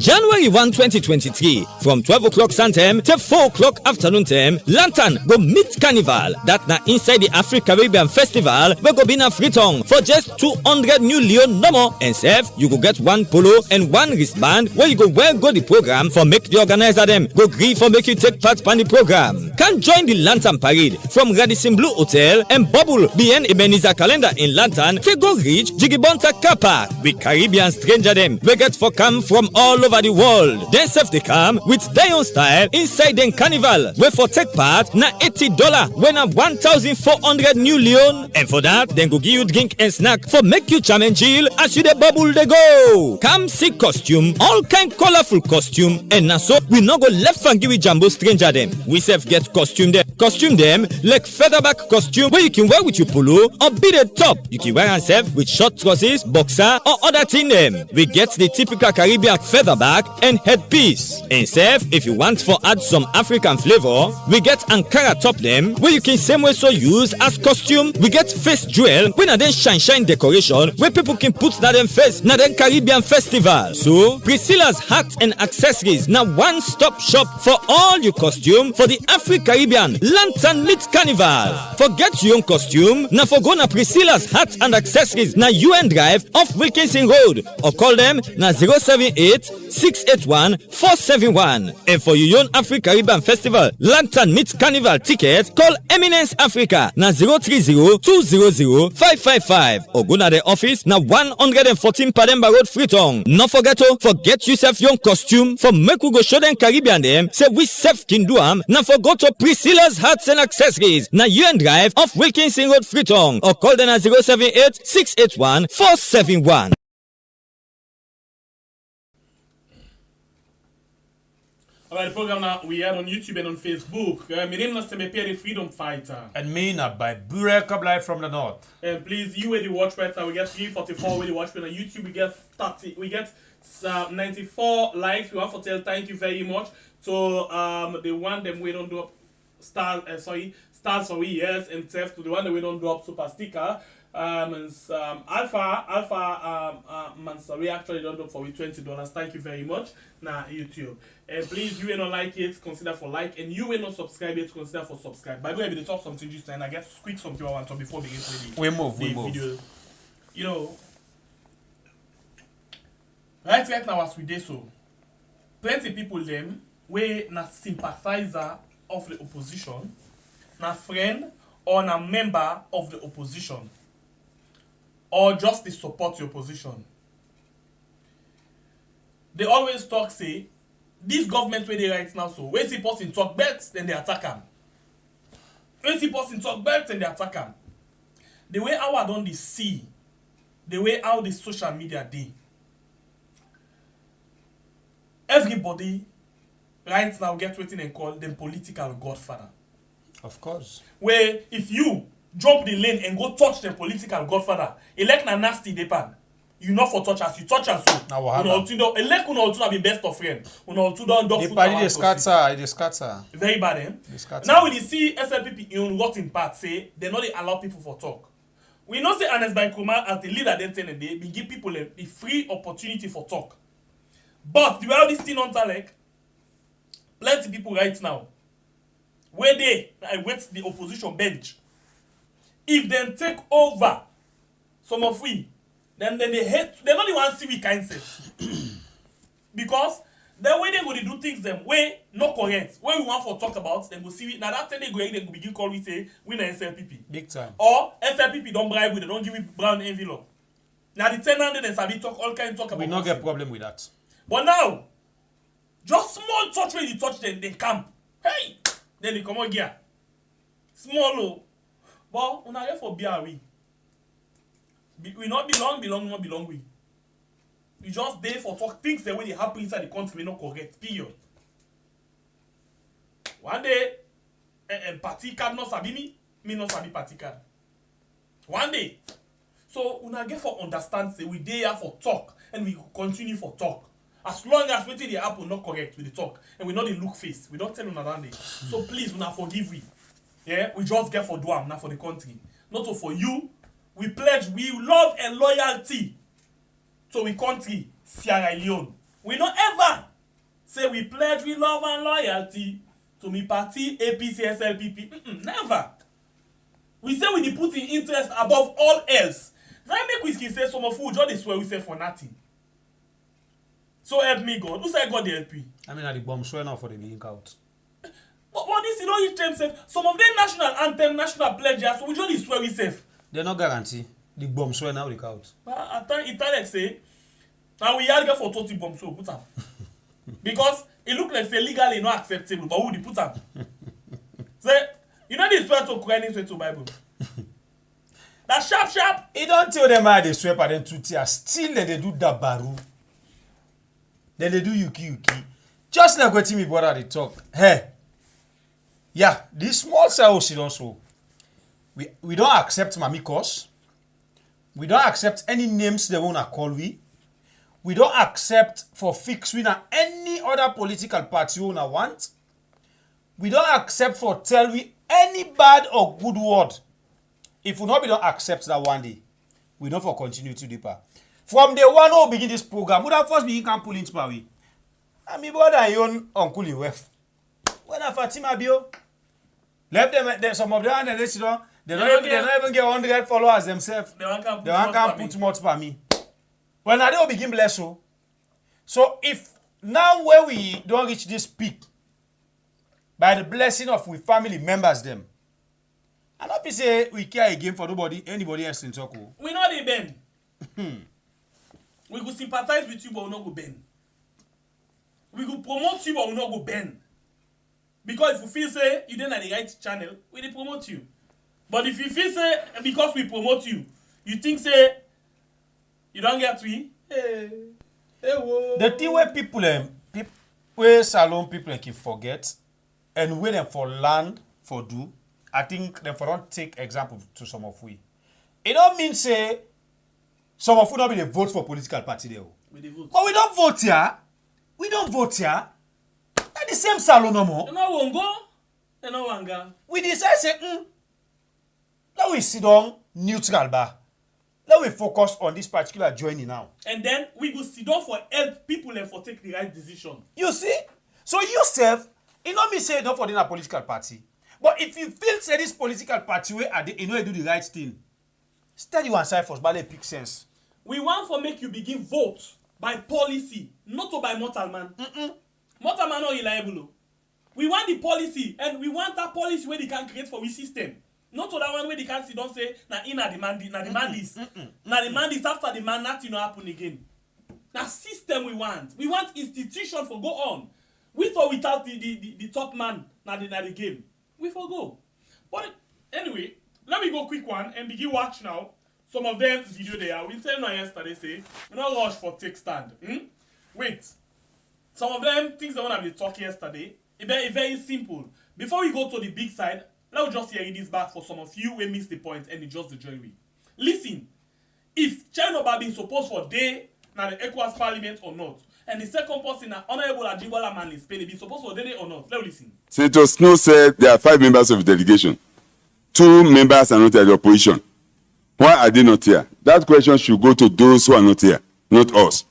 January 1, 2023, from 12 o'clock sun time to 4 o'clock afternoon time, Lantern go meet Carnival. That na inside the Afro-Caribbean Festival, we go be na free tongue for just 200 new Leone no more. And sef, you go get 1 polo and 1 wristband where you go well go the program for make the organizer them go agree for make you take part in the program. Can join the Lantern Parade from Radisson Blue Hotel and Bubble BN Ebenezer Calendar in Lantern to go reach Jigibonta Car Park with Caribbean stranger them. We get for come from all over the world. Then self they come with Dion style inside the carnival. Where for take part na $80 when a 1,400 new Leone. And for that, then go give you drink and snack for make you charm and chill as you the bubble they go. Come see costume, all kind colorful costume. And na so we no go left and give you jumbo stranger them. We self get costume them. Costume them like featherback costume where you can wear with your polo or be the top. You can wear yourself with short trousers, boxer or other thing them. We get the typical Caribbean featherback and headpiece. And sef, if you want for add some African flavor, we get Ankara top them where you can same way so use as costume. We get face jewel when then shine decoration where people can put that them face na then Caribbean festival. So Priscilla's hat and accessories now one-stop shop for all your costume for the Afro-Caribbean Lantern Meet Carnival. Forget your own costume now for go na Priscilla's hat and accessories na UN Drive off Wilkinson Road or call them na 078-681-471. And for your own Afro-Caribbean Festival Lantern Meet Carnival ticket, call Eminence Africa na 030-200-555 or go na the office na 114 Pademba Road, Freetown. No forget to forget yourself your costume for make we go show them Caribbean them say we self can do am. Now forget to Priscilla's hats and accessories na UN Drive off Wilkinson Road, Freetown or call them at 078-681-471. Alright, the program now we are on YouTube and on Facebook. My name is the Freedom Fighter. And me na by Bure Kablai from the north. And please, you where the watch right now, we get 344 where the watch right on YouTube, we get 30, we get 94 likes. We want to tell thank you very much. So the one them we don't do up stars for we yes and self to the one that we don't do up super sticker. Alpha Mansari actually don't do for we $20. Thank you very much. Nah, YouTube. And please, you will not like it, consider for like, and you will not subscribe it, consider for subscribe. By the way, we talk something just and I get quick something I want to before we get to the move. video. You know, right now as we do so, plenty people them we na sympathizer of the opposition, na friend or na member of the opposition, or just to support the opposition. They always talk say, this government where they right now so, when see person talk bad, then they attack him. When see person talk bad, then they attack him. The way how I don't see, the way how the social media dey, everybody right now get wetin dem call them political godfather. Of course. Where if you jump the lane and go touch the political godfather, elect na nasty depan. You not for touch as you touch as so. Elect una be best of friend. Una two don the party dey scatter. Very bad, eh? Now we see SLPP in rotten part say they no dey allow people for talk. We know say Ernest Bai Krumah as the leader dem tell they be give people the free opportunity for talk. But the way how this thing on like plenty people right now where they wait the opposition bench. If they take over some of we, then they hate, they don't even see we kind self. Because the way they go to do things them way not correct. When we want for talk about, then go see it. Now that time they go begin call we say we na SLPP. Big time. Or SLPP don't bribe with, they don't give me brown envelope. Now the tenant then sabi talk all kind talk about. We not get problem with that. But now, just small touch when you touch them, they camp. Hey! Then they come out gear. Small oh. But we not here for BRE. We not belong we. We just there for talk things the way they happen inside the country, we not correct. Period. One day, party card not sabi me not sabi party card. One day. So we not get for understand say we there for talk and we continue for talk. As long as we the happen not correct with the talk and we not the look face, we don't tell another day. So please, we not forgive we. Yeah, we just get for Duam, not for the country. Not so for you. We pledge we love and loyalty to we country, Sierra Leone. We not ever say we pledge we love and loyalty to me party APC SLPP. Never. We say we put in interest above all else. That make we say some of who just swear we say for nothing. So help me God. Who say God help you? I mean, at the bomb swear now for the link out. But this, you know, each time safe. Some of them national anthem, national pledges, so we just swear we safe. They no guarantee. The bomb swear now the out. But at time Italian say, now we are for 30 bombs, so put up. Because it look like say legally not acceptable, but who they put up? Say, you know this swear to Quran, swear to Bible. That sharp. He don't tell them how they swear by them 2 tiers. Still they do dabaru. Then they do yuki. Just like what me brother they talk. Hey. Yeah, this small cell she also. We don't accept mamikos. We don't accept any names they wanna call we. We don't accept for fix we na any other political party we wanna want. We don't accept for tell we any bad or good word. If we don't accept that one day, we don't for continue to deeper. From the one who begin this program, we don't first begin can pull into we. And me brother and your uncle in West. When I Fatima Bio, left them some of them and they don't even get 100 followers themselves. They can't put much for me. When I don't begin bless you. So if now when we don't reach this peak, by the blessing of we family members them, and not be say we care again for anybody else in talk. We not the bend. We go sympathize with you, but we not go bend. We go promote you, but we not go bend. Because if you feel say you don't have the right channel, we dey promote you. But if you feel say because we promote you, you think say you don't get we. The thing where people where salon people can forget and where them for land for do, I think them for don't take example to some of we. It don't mean say some of we don't be the vote for political party there. We dey vote. But we don't vote here. We don't vote here. That's the same salon no more. They no wan go. They no wan go. We decide say, let we sit down neutral bar. Let we focus on this particular journey now. And then we go sit down for help people and for take the right decision. You see? So yourself, it not me say not for a political party. But if you feel say this political party where you know you do the right thing, steady one side first, but let pick sense. We want for make you begin vote by policy, not to by mortal man. Mortal man not reliable. We want the policy, and we want that policy where they can create for we system. Not to that one where they can see don't say na in a demand this. Na demand this after the man nothing will happen again. Now system we want. We want institution for go on. With or without the top man na the game. We forgo. But anyway, let me go quick one and begin watch now. Some of them video there. We tell you yesterday say we not rush for take stand. Wait. Some of them things I want to be talking yesterday. It's very simple. Before we go to the big side, let's just hear this back for some of you who missed the point and it's just the journey. Listen, if Chericoco being supposed for day now the Ecowas Parliament or not, and the second person, Honorable Ajibola Man in Spain, be supposed for day or not. Let's listen. Senator Snow said there are 5 members of the delegation. 2 members are not at the opposition. Why are they not here? That question should go to those who are not here, not us.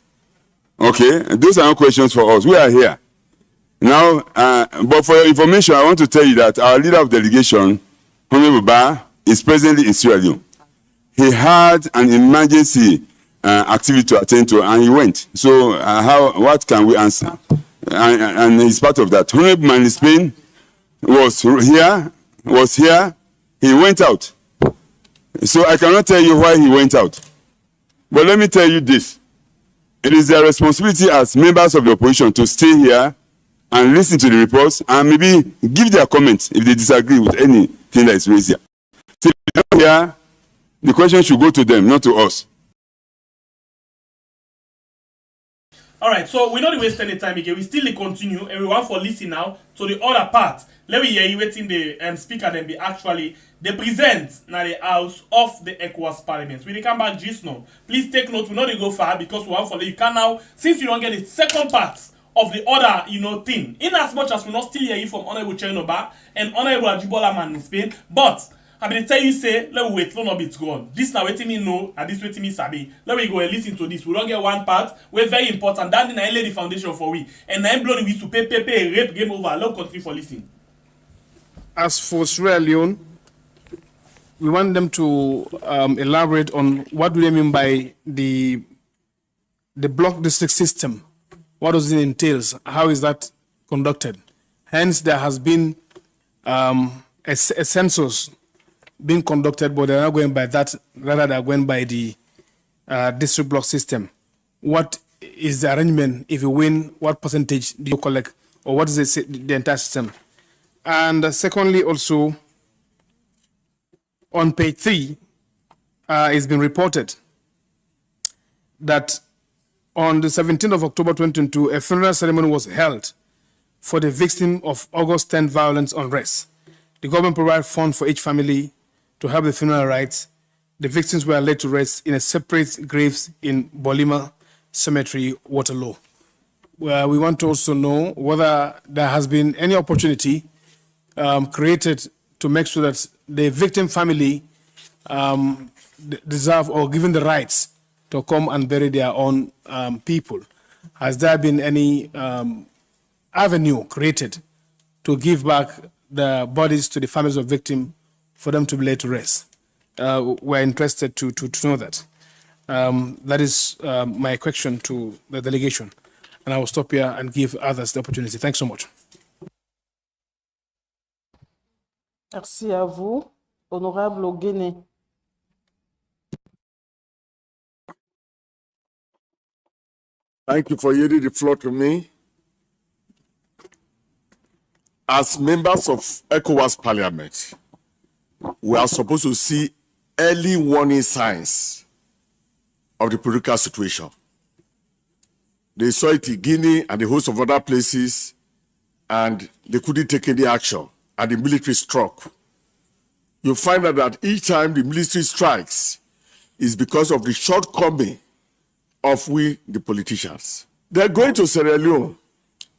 Okay? And those are not questions for us. We are here. Now, but for your information, I want to tell you that our leader of delegation, Honorable Ba, is presently in Sierra Leone. He had an emergency activity to attend to, and he went. So, what can we answer? And he's part of that. Honorable Man in Spain was here, he went out. So I cannot tell you why he went out. But let me tell you this. It is their responsibility as members of the opposition to stay here and listen to the reports and maybe give their comments if they disagree with anything that is raised here. So here, the question should go to them, not to us. All right, so we not waste any time again. We still continue. Everyone for listening now to the other part. Let me hear you waiting the speaker then be actually they present now the house of the Ecowas Parliament. When they come back just now, please take note. We not go far because we want for you can now, since you don't get the second part of the other thing. In as much as we not still hear you from Honorable Chericoco and Honorable Ajibola Man in Spain, but I mean tell you say let we wait, no bit gone. This now waiting me know and this waiting me sabi. Let me go and listen to this. We don't get one part. We're very important. That I lay the foundation for we. And I'm bloody we to pay rape game over. Love country for listening. As for Sierra Leone, we want them to elaborate on what do they mean by the block district system. What does it entail? How is that conducted? Hence, there has been a census being conducted, but they're not going by that. Rather, they're going by the district block system. What is the arrangement? If you win, what percentage do you collect? Or what is the entire system? And secondly, also, on page 3, it's been reported that on the 17th of October 2022, a funeral ceremony was held for the victim of August 10 violence unrest. The government provided funds for each family to have the funeral rites. The victims were laid to rest in a separate graves in Bolima Cemetery, Waterloo. We want to also know whether there has been any opportunity created to make sure that the victim family deserve or given the rights to come and bury their own people. Has there been any avenue created to give back the bodies to the families of victims for them to be laid to rest? We're interested to know that. That is my question to the delegation. And I will stop here and give others the opportunity. Thanks so much. Merci à vous, Honorable Ogene. Thank you for yielding the floor to me. As members of Ecowas Parliament, we are supposed to see early warning signs of the political situation. They saw it in Guinea and a host of other places, and they couldn't take any action, and the military struck. You find out that each time the military strikes is because of the shortcoming of we, the politicians. They're going to Sierra Leone.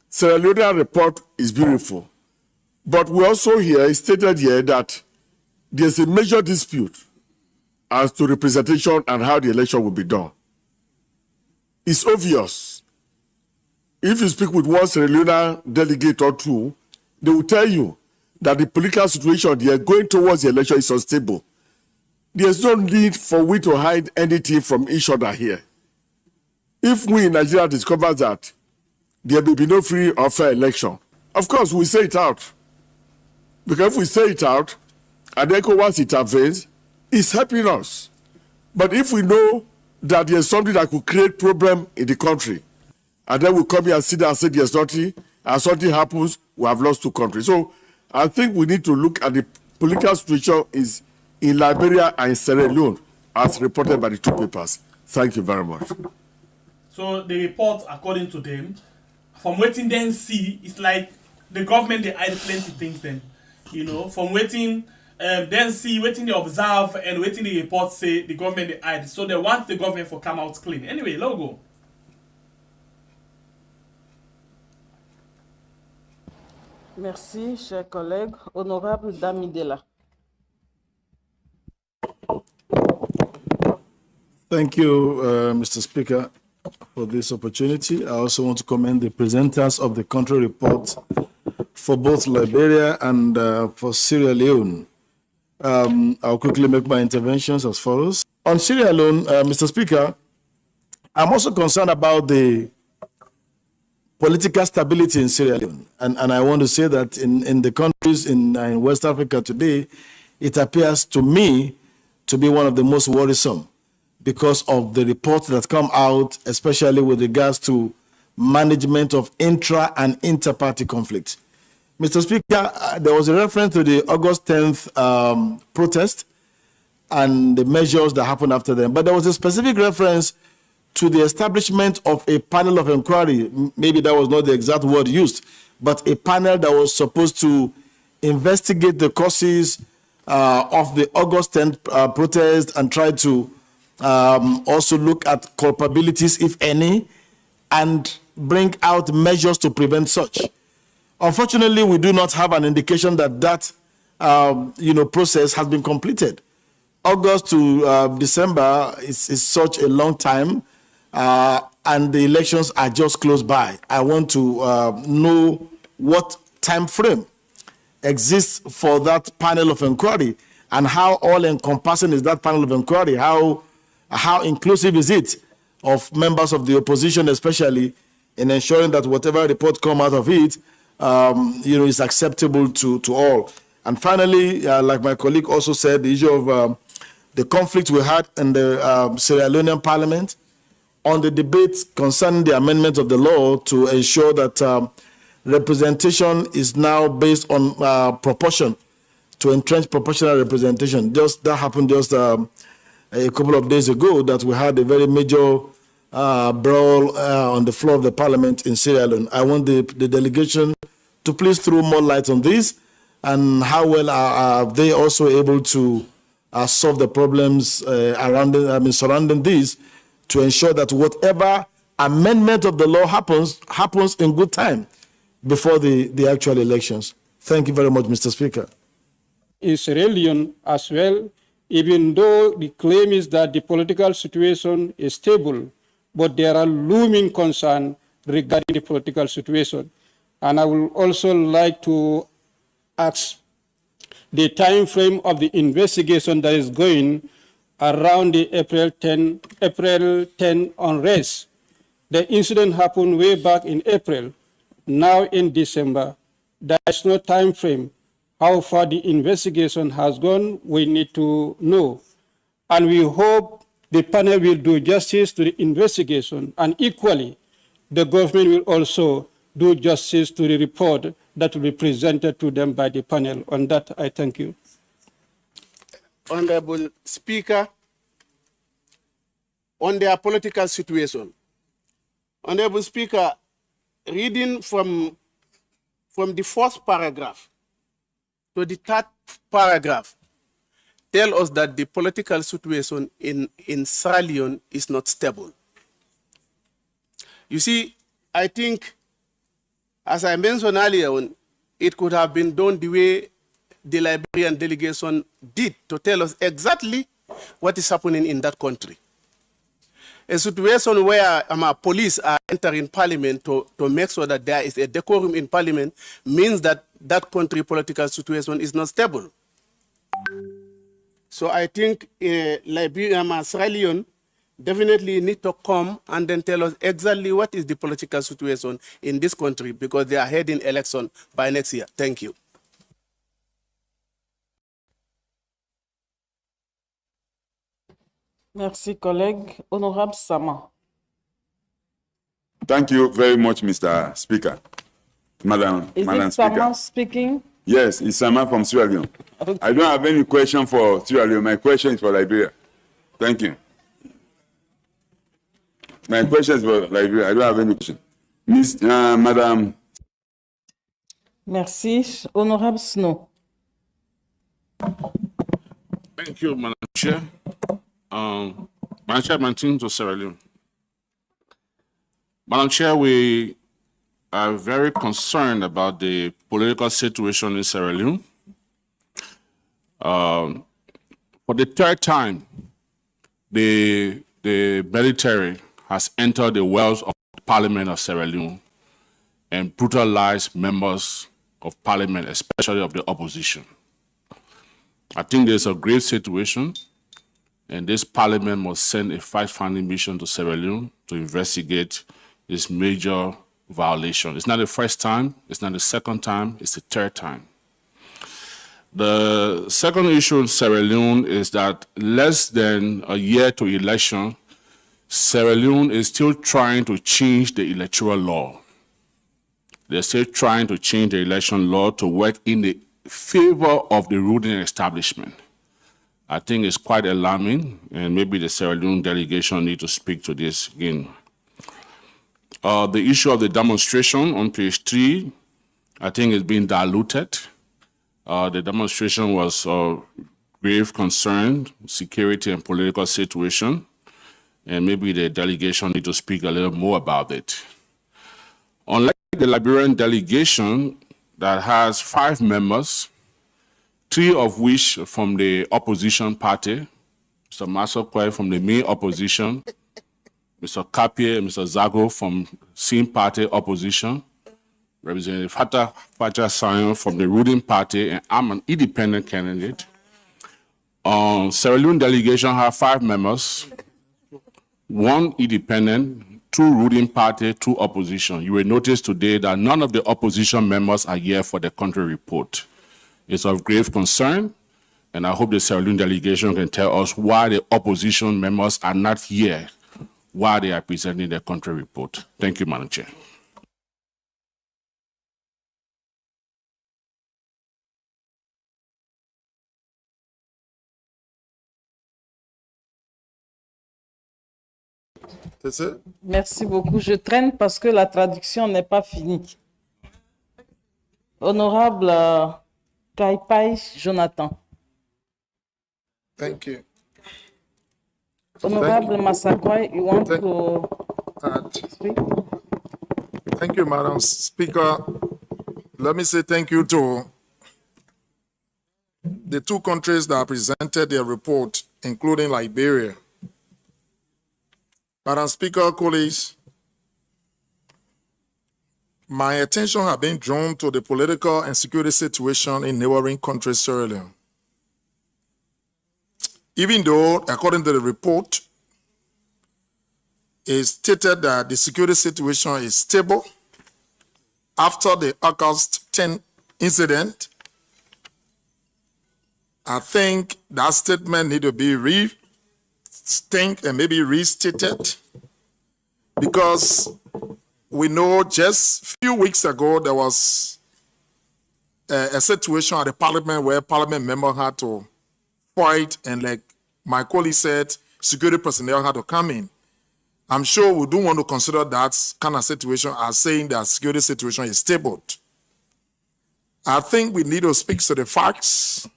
Sierra Leone report is beautiful. But we also hear, it's stated here that there's a major dispute as to representation and how the election will be done. It's obvious. If you speak with one Sierra Leone delegate or two, they will tell you that the political situation they are going towards the election is unstable. There's no need for we to hide anything from each other here. If we in Nigeria discover that there will be no free or fair election, of course we say it out. Because if we say it out, and ECOWAS intervenes, it's helping us. But if we know that there's something that could create problem in the country, and then we come here and sit there and say there's nothing, and something happens, we have lost two countries. So I think we need to look at the political situation is in Liberia and in Sierra Leone, as reported by the two papers. Thank you very much. So the report, according to them, from waiting then see, it's like the government they hide plenty things then. From waiting then see, waiting they observe, and waiting the report say the government they hide. So they want the government for come out clean. Anyway, logo. Merci, chers collègues. Honorable Damidela. Thank you, Mr. Speaker. for this opportunity. I also want to commend the presenters of the country report for both Liberia and for Sierra Leone. I'll quickly make my interventions as follows. On Sierra Leone, Mr. Speaker, I'm also concerned about the political stability in Sierra Leone. And I want to say that in the countries in West Africa today, it appears to me to be one of the most worrisome because of the reports that come out, especially with regards to management of intra and inter-party conflict. Mr. Speaker, there was a reference to the August 10th protest and the measures that happened after them, but there was a specific reference to the establishment of a panel of inquiry. Maybe that was not the exact word used, but a panel that was supposed to investigate the causes of the August 10th protest and try to also look at culpabilities, if any, and bring out measures to prevent such. Unfortunately, we do not have an indication that that process has been completed. August to December is such a long time, and the elections are just close by. I want to know what time frame exists for that panel of inquiry, and how all-encompassing is that panel of inquiry? How inclusive is it of members of the opposition, especially in ensuring that whatever report come out of it, is acceptable to all. And finally, like my colleague also said, the issue of the conflict we had in the Sierra Leonean Parliament on the debate concerning the amendment of the law to ensure that representation is now based on proportion, to entrench proportional representation. Just that happened just a couple of days ago, that we had a very major brawl on the floor of the Parliament in Sierra Leone. I want the delegation to please throw more light on this, and how well are they also able to solve the problems surrounding this, to ensure that whatever amendment of the law happens in good time before the actual elections. Thank you very much, Mr. Speaker. In Sierra Leone as well, even though the claim is that the political situation is stable, but there are looming concerns regarding the political situation. And I would also like to ask the time frame of the investigation that is going around the April 10 unrest. The incident happened way back in April. Now in December, there is no time frame. How far the investigation has gone, we need to know. And we hope the panel will do justice to the investigation, and equally, the government will also do justice to the report that will be presented to them by the panel. On that, I thank you. Honorable Speaker, on their political situation. Honorable Speaker, reading from the first paragraph to the third paragraph, tell us that the political situation in Sierra Leone is not stable. You see, I think, as I mentioned earlier on, it could have been done the way the Liberian delegation did, to tell us exactly what is happening in that country. A situation where police are entering Parliament to make sure that there is a decorum in Parliament means that that country political situation is not stable. So I think Liberia, Sierra Leone definitely need to come and then tell us exactly what is the political situation in this country, because they are heading election by next year. Thank you. Merci, collègue. Honorable Sama. Thank you very much, Mr. Speaker. Madam Is Sama speaking? Yes, it's Sama from Sierra Leone. Okay. I don't have any question for Sierra Leone. My question is for Liberia. Thank you. My question is for Liberia. I don't have any question. Madam. Merci. Honorable Snow. Thank you, Madam Chair. Madam Chair, my team to Sierra Leone. Madam Chair, we are very concerned about the political situation in Sierra Leone. For the third time, the military has entered the wells of the Parliament of Sierra Leone and brutalized members of Parliament, especially of the opposition. I think there's a grave situation, and this Parliament must send a fact-finding mission to Sierra Leone to investigate this major violation. It's not the first time, it's not the second time, it's the third time. The second issue in Sierra Leone is that less than a year to election, Sierra Leone is still trying to change the electoral law. They're still trying to change the election law to work in the favor of the ruling establishment. I think it's quite alarming, and maybe the Sierra Leone delegation need to speak to this again. The issue of the demonstration on page 3, I think is being diluted. The demonstration was of grave concern, security and political situation, and maybe the delegation need to speak a little more about it. Unlike the Liberian delegation that has 5 members, 3 of which from the opposition party, Mr. Masokwe from the main opposition, Mr. Kapie and Mr. Zago from same party opposition, Representative Faja Sayon from the ruling party, and I'm an independent candidate. Sierra Leone delegation have 5 members, 1 independent, 2 ruling party, 2 opposition. You will notice today that none of the opposition members are here for the country report. It's of grave concern, and I hope the Sierra Leone delegation can tell us why the opposition members are not here while they are presenting the country report. Thank you, Madam Chair. Merci beaucoup. Je traîne parce que la traduction n'est pas finie. Honorable Kaipai Jonathan. Thank you. Honorable Masakwa, you want to speak? Thank you, Madam Speaker. Let me say thank you to the 2 countries that presented their report, including Liberia. Madam Speaker, colleagues, my attention has been drawn to the political and security situation in neighboring countries, Sierra Leone. Even though, according to the report, it stated that the security situation is stable after the August 10 incident, I think that statement needs to be restated, because we know just a few weeks ago there was a situation at the Parliament where Parliament members had to fight, and like my colleague said, security personnel had to come in. I'm sure we don't want to consider that kind of situation as saying that security situation is stable. I think we need to speak to the facts.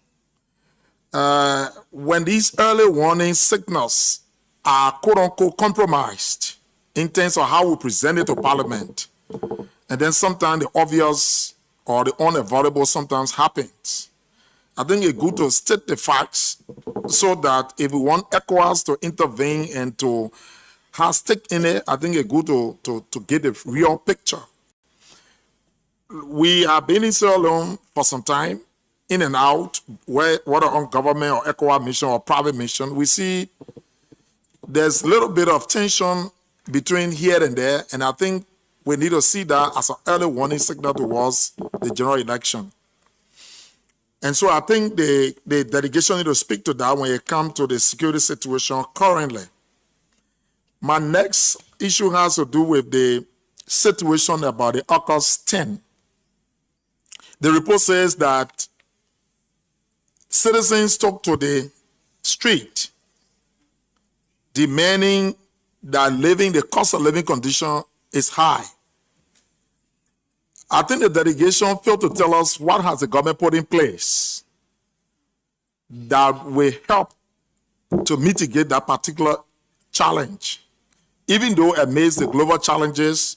When these early warning signals are quote-unquote compromised in terms of how we present it to Parliament, and then sometimes the obvious or the unavoidable sometimes happens, I think it's good to state the facts so that if we want Ecowas to intervene and to have stake in it, I think it's good to get a real picture. We have been in Sierra Leone for some time, in and out, whether on government or Ecowas mission or private mission. We see there's a little bit of tension between here and there, and I think we need to see that as an early warning signal towards the general election. And so I think the delegation need to speak to that when it comes to the security situation currently. My next issue has to do with the situation about the August 10. The report says that citizens took to the street demanding that the cost of living condition is high. I think the delegation failed to tell us what has the government put in place that will help to mitigate that particular challenge. Even though amidst the global challenges,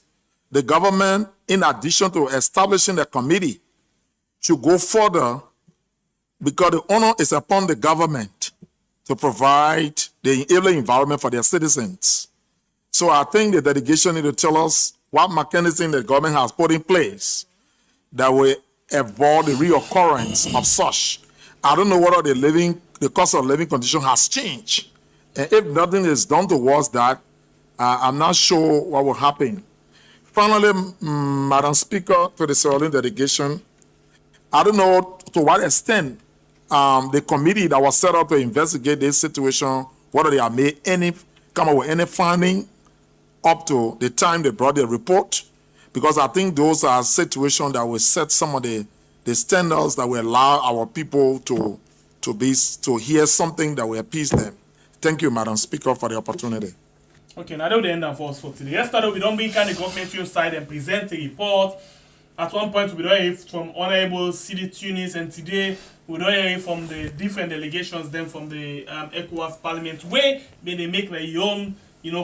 the government, in addition to establishing a committee, should go further, because the honor is upon the government to provide the enabling environment for their citizens. So I think the delegation need to tell us what mechanism the government has put in place that will avoid the reoccurrence of such. I don't know whether the cost of living condition has changed. And if nothing is done towards that, I'm not sure what will happen. Finally, Madam Speaker, to the Sierra Leone delegation, I don't know to what extent the committee that was set up to investigate this situation, whether they have come up with any finding up to the time they brought the report, because I think those are situations that will set some of the standards that will allow our people to hear something that will appease them. Thank you, Madam Speaker, for the opportunity. Okay, now that the end for us for today. Yesterday, we don't bring kind of government side and present a report. At one point, we don't hear from Honorable CD Tunis, and today we don't hear from the different delegations, then from the Ecowas Parliament, where they make their own,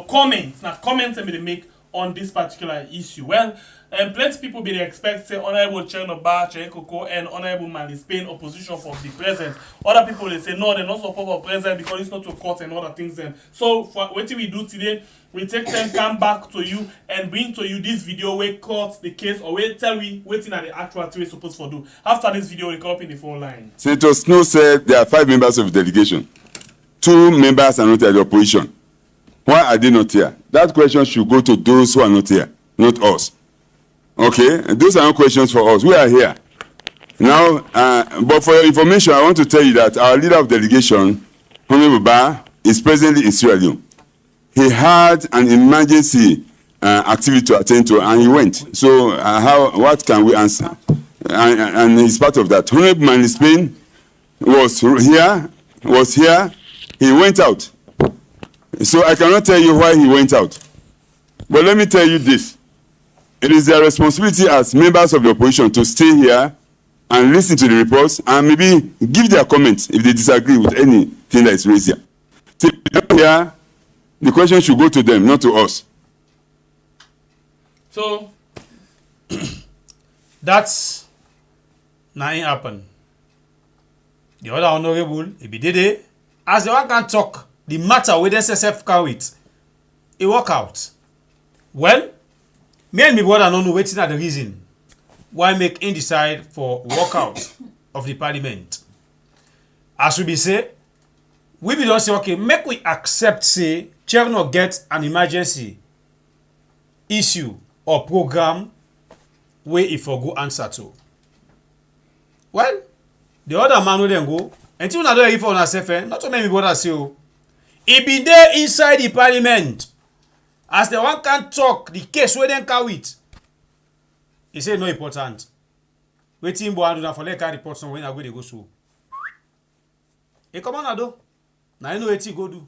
comments. Now, comments they make on this particular issue. Well, plenty of people be expect say Honorable Chericoco and Honorable Spain opposition for the president. Other people they say no, they're not support for president because it's not to court and other things. Then so for what we do today, we take them come back to you and bring to you this video where court the case or where tell we waiting at the actual thing we're supposed to do. After this video, we come up in the phone line. Senator Snow said there are 5 members of the delegation. 2 members are not at the opposition. Why are they not here? That question should go to those who are not here, not us. Okay? And those are not questions for us. We are here. Now, but for your information, I want to tell you that our leader of delegation, Honorable Ba, is presently in Sierra Leone. He had an emergency activity to attend to, and he went. So, what can we answer? And he's part of that. Honorable Spain was here. He went out. So I cannot tell you why he went out. But let me tell you this. It is their responsibility as members of the opposition to stay here and listen to the reports and maybe give their comments if they disagree with anything that is raised here. So here, the question should go to them, not to us. So, that's nothing happened. The other honorable, Ibidede, as the one can talk, the matter with SSF carry it work out. Well, me and my brother don't know waiting at the reason why make him decide for walkout of the parliament. As we be say, we be don't say okay, make we accept say chair not get an emergency issue or program where if for go answer to. Well, the other man will then go until we not do it for ourselves, not to make me brother say oh. He be there inside the parliament. As the one can talk, the case where them carry it. He say no important. Waiting boy do na for let can report somewhere when I go they go so. Hey, come on Ado. Now you know what you go do.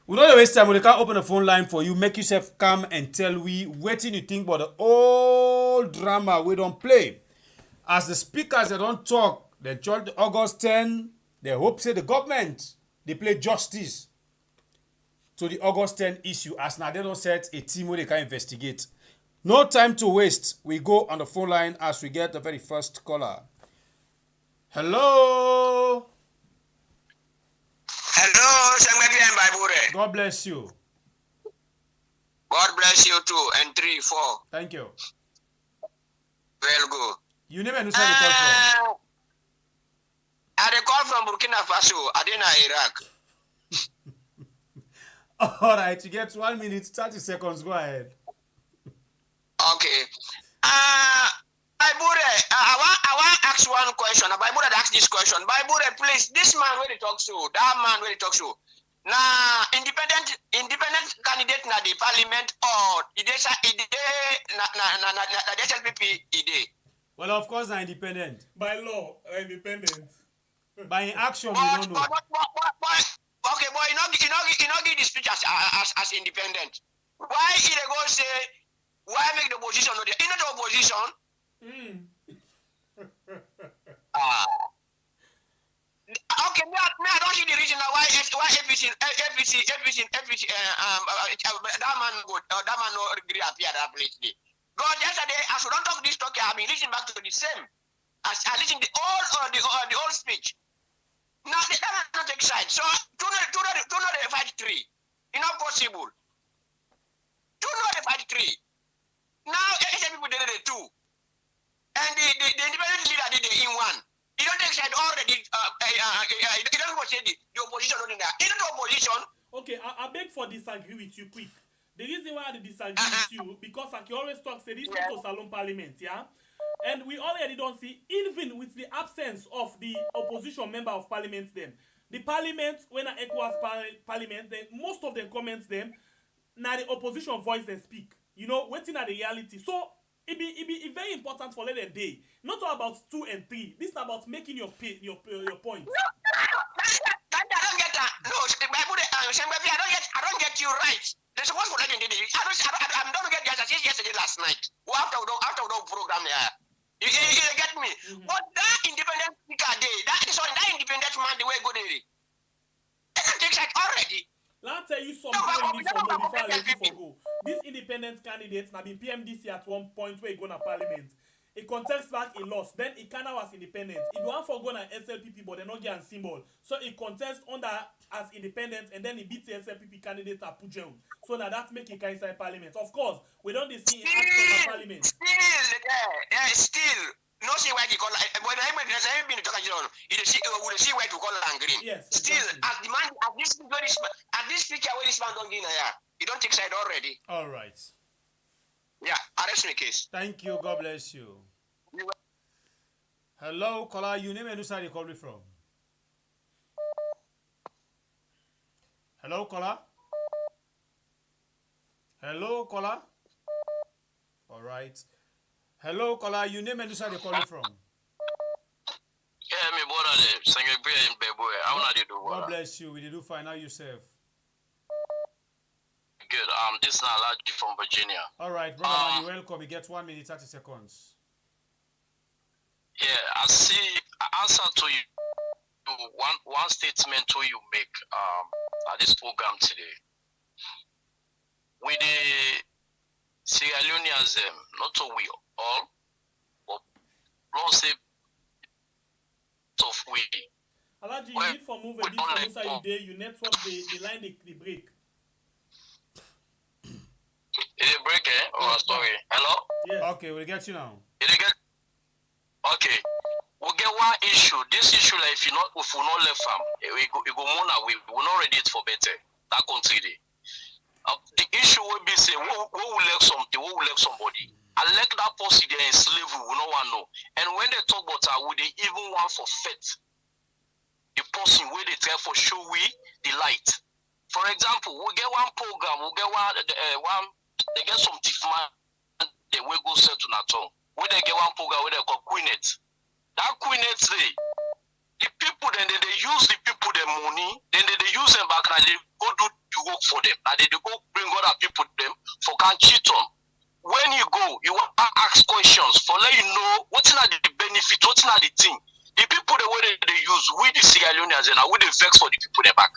We don't waste time. We can open the phone line for you. Make yourself come and tell we waiting you think about the old drama we don't play. As the speakers they don't talk, they judge August 10, they hope say the government they play justice to the August 10 issue as now they don't set a team where they can investigate. No time to waste. We go on the phone line as we get the very first caller. Hello. Hello, God bless you. God bless you too. And 3, 4. Thank you. Well, good. You never know where you call from. I call from Burkina Faso. I didn't Iraq. All right, you get 1 minute, 30 seconds. Go ahead. Okay. Baibure, I want to ask one question. Baibure ask this question. Baibure, please, this man where he talks to, that man where he talks to. Now, independent candidate na the parliament or ide. Well, of course, they're independent. By law, independent. By action, we don't know. Okay, boy, you know give the speech as independent. Why he go say why make the opposition no? In the opposition. Okay, me I don't see the reason why everything that man no agree appear that place. God, yesterday as we don't talk this talk, I mean listen back to the same as I listen the old speech. Now they cannot take side. So two not fight 3. It's not possible. Two know the fight three. Now, Asian people did it too. And the independent leader did it in one. You don't take side already. You don't say the opposition not in there. In the opposition. Okay, I beg for disagree with you quick. The reason why I disagree with you, because I can always talk, say this is to Salon Parliament, yeah? And we already don't see, even with the absence of the opposition member of parliament them, the parliament, when I Ecowas Parliament, then most of them comments them, now the opposition voice they speak. You know, waiting at the reality. So, it be very important for let a day. Not all about 2 and 3. This is about making your point. No, I don't get that. No, I don't get you right. There's one for letting I don't get that yesterday last night. After the program there. You get me? But that independent speaker day, that independent man the way go there. That takes it already. Let me tell you something before I let you go. This independent candidate now been PMDC at one point where he go to parliament. He contests back, he lost. Then he kind of was independent. He don't for go to SLPP, but they not get a symbol. So he contests under as independent, and then he beats the SLPP candidate at Pujeon. So now that make it inside parliament. Of course, we don't see in parliament. Still. No see why you call when I been talking on you see why to call green. Yes. Still exactly. at this picture where this man don't get here, you don't take side already. All right. Yeah, arrest me case. Thank you. God bless you. Hello, caller. You name and who side you call me from? Hello, caller. Hello, caller. All right. Hello, caller. You name and who side you call me from? Yeah, me brother. How are you doing? God bless you. We did do fine. How yourself? Good. This is Alaji from Virginia. All right, brother, man, you're welcome. You get 1 minute, 30 seconds. Yeah, I see. Answer to you. One statement to you make at this program today. With the Sierra Leoneans, not to we all, but don't say of we. Alaji, you need for move a bit from inside you there. You network the line the break. Is it break, eh? Oh, sorry. Hello? Yes. Okay, we'll get you now. Okay. We'll get one issue. This issue, like, if we not left farm, we go more now. We will not ready it for better. That country day. The issue will be say, we will let something, we will let somebody. I let that person there in slavery, we no one know. And when they talk about that, would they even want for faith? The person where they try for show we the light. For example, we get one program, we get one they get some thief man, they will go settle na tongue. Where they get one program where they call Queenet. That Queenet day, the people then they use the people their money, then they use them back and they go do the work for them. And they go bring other people them for can cheat on. When you go, you want to ask questions for let you know what's not the benefit, what's not the thing. The people the way they use, we the Sierra Leoneans and we the vex for the people they back.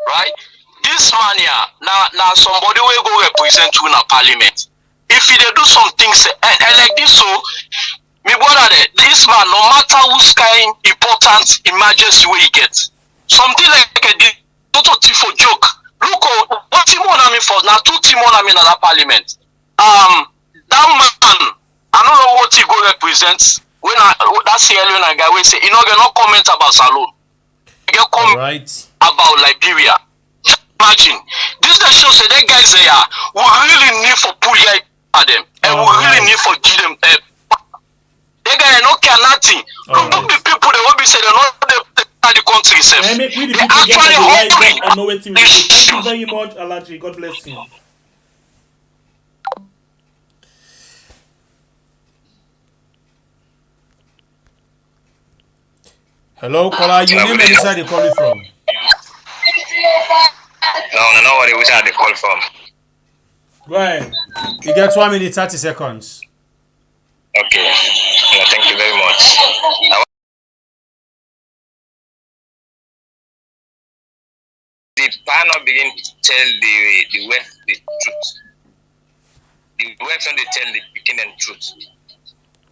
Right? This man here, now somebody will go represent you in a parliament. If they do some things, and like this, so, me brother, this man, no matter whose kind important emergency way he gets, something like a total for joke. Look, what team on me for now? 2 team on me in that parliament. That man, I don't know what he go represent. When that's the Leone guy will say, you know, they not comment about Salon. They get comment about Liberia. Imagine this that shows that guys there we really need for pull your at them and we really need for give them they guys no care nothing. Look the people they will be saying the country self. They actually hungry. Thank you very much, Alaji. God bless you. Hello, caller. You name and inside you calling from? No worry, which are they call from? Right. You get 1 minute, 30 seconds. Okay. Yeah, thank you very much. The panel begin to tell the West the truth. The West when they tell the beginning truth.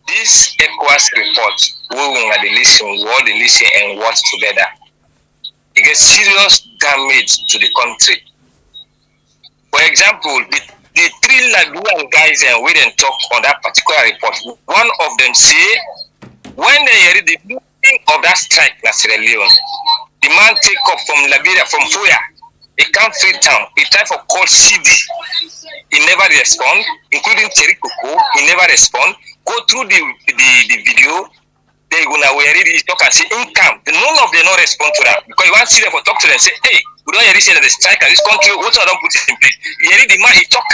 This Ecowas report, we will listen and work together. It gets serious damage to the country. For example, the three Liberian guys we didn't talk on that particular report. One of them say when they heard the beginning of that strike in Sierra Leone, the man take off from Liberia, from Foya. He come Freetown. He tried for call CD. He never respond, including Chericoco. He never respond. Go through the video. They gonna wear it. Talk and say income. None of them not respond to that because you want to see them for talk to them. Say, hey, we don't hear this the strike in this country. What I don't put it in place. You hear the man he talk,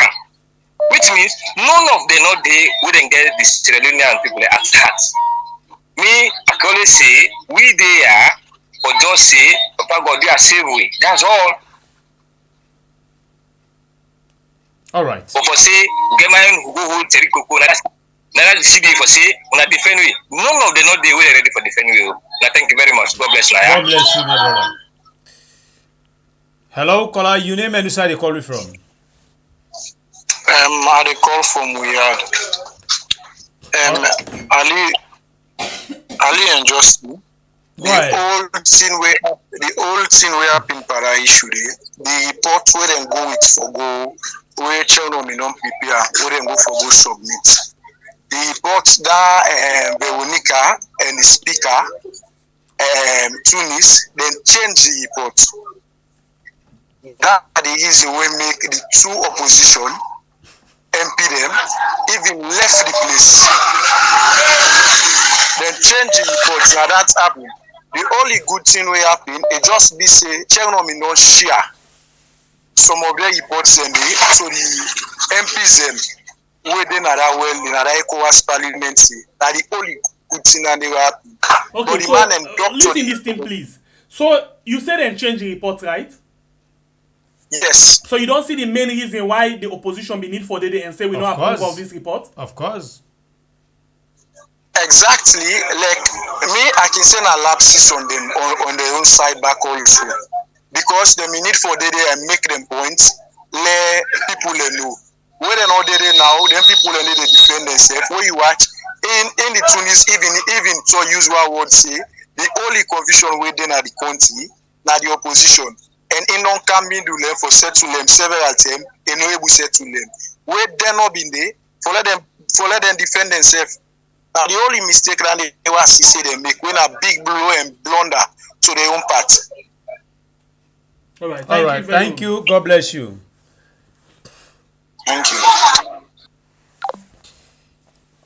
which means none of them not they wouldn't get the Sierra Leonean people at heart. Me, I can always say we there for just say Papa God they are save we. That's all. All right. But for say get my own go hold Chericoco. Now the CD for say when I defend we. None of them not they were ready for defend we. Now thank you very much. God bless you. God bless you, my brother. Hello, caller. Your name and who side you call me from? I dey call from Weird. Ali and Justin. The old thing we happen para issue the report where them go with for go where children may not prepare where them go for go submit. The report that Veronica and the speaker Tunis then change the report. That the easy way make the two opposition MP them even left the place. Then change the report. Now that's happened. The only good thing will happen, it just be say, Chevron may not share some of their reports and so the MPs them within another Ecowas Parliament. That the only good thing that they will happen. Okay, but the so man and doctor, listen this thing, please. So you said and change the report, right? Yes. So you don't see the main reason why the opposition be need for the day and say we don't approve of this report? Of course. Exactly, like me, I can send a lapses on them on their own side back also, because they need for the day and make them points. Let people know where they know they now. Then people they defend themselves. Where you watch in the Tunis, even to use what word say the only confusion within the country, now the opposition, and in don't come in to them for settle them several times. And no able settle them. Where they not been there for let them defend themselves. Now the only mistake that they was say they make when a big blow and blunder to their own part. All right. Thank you. God bless you. Thank you.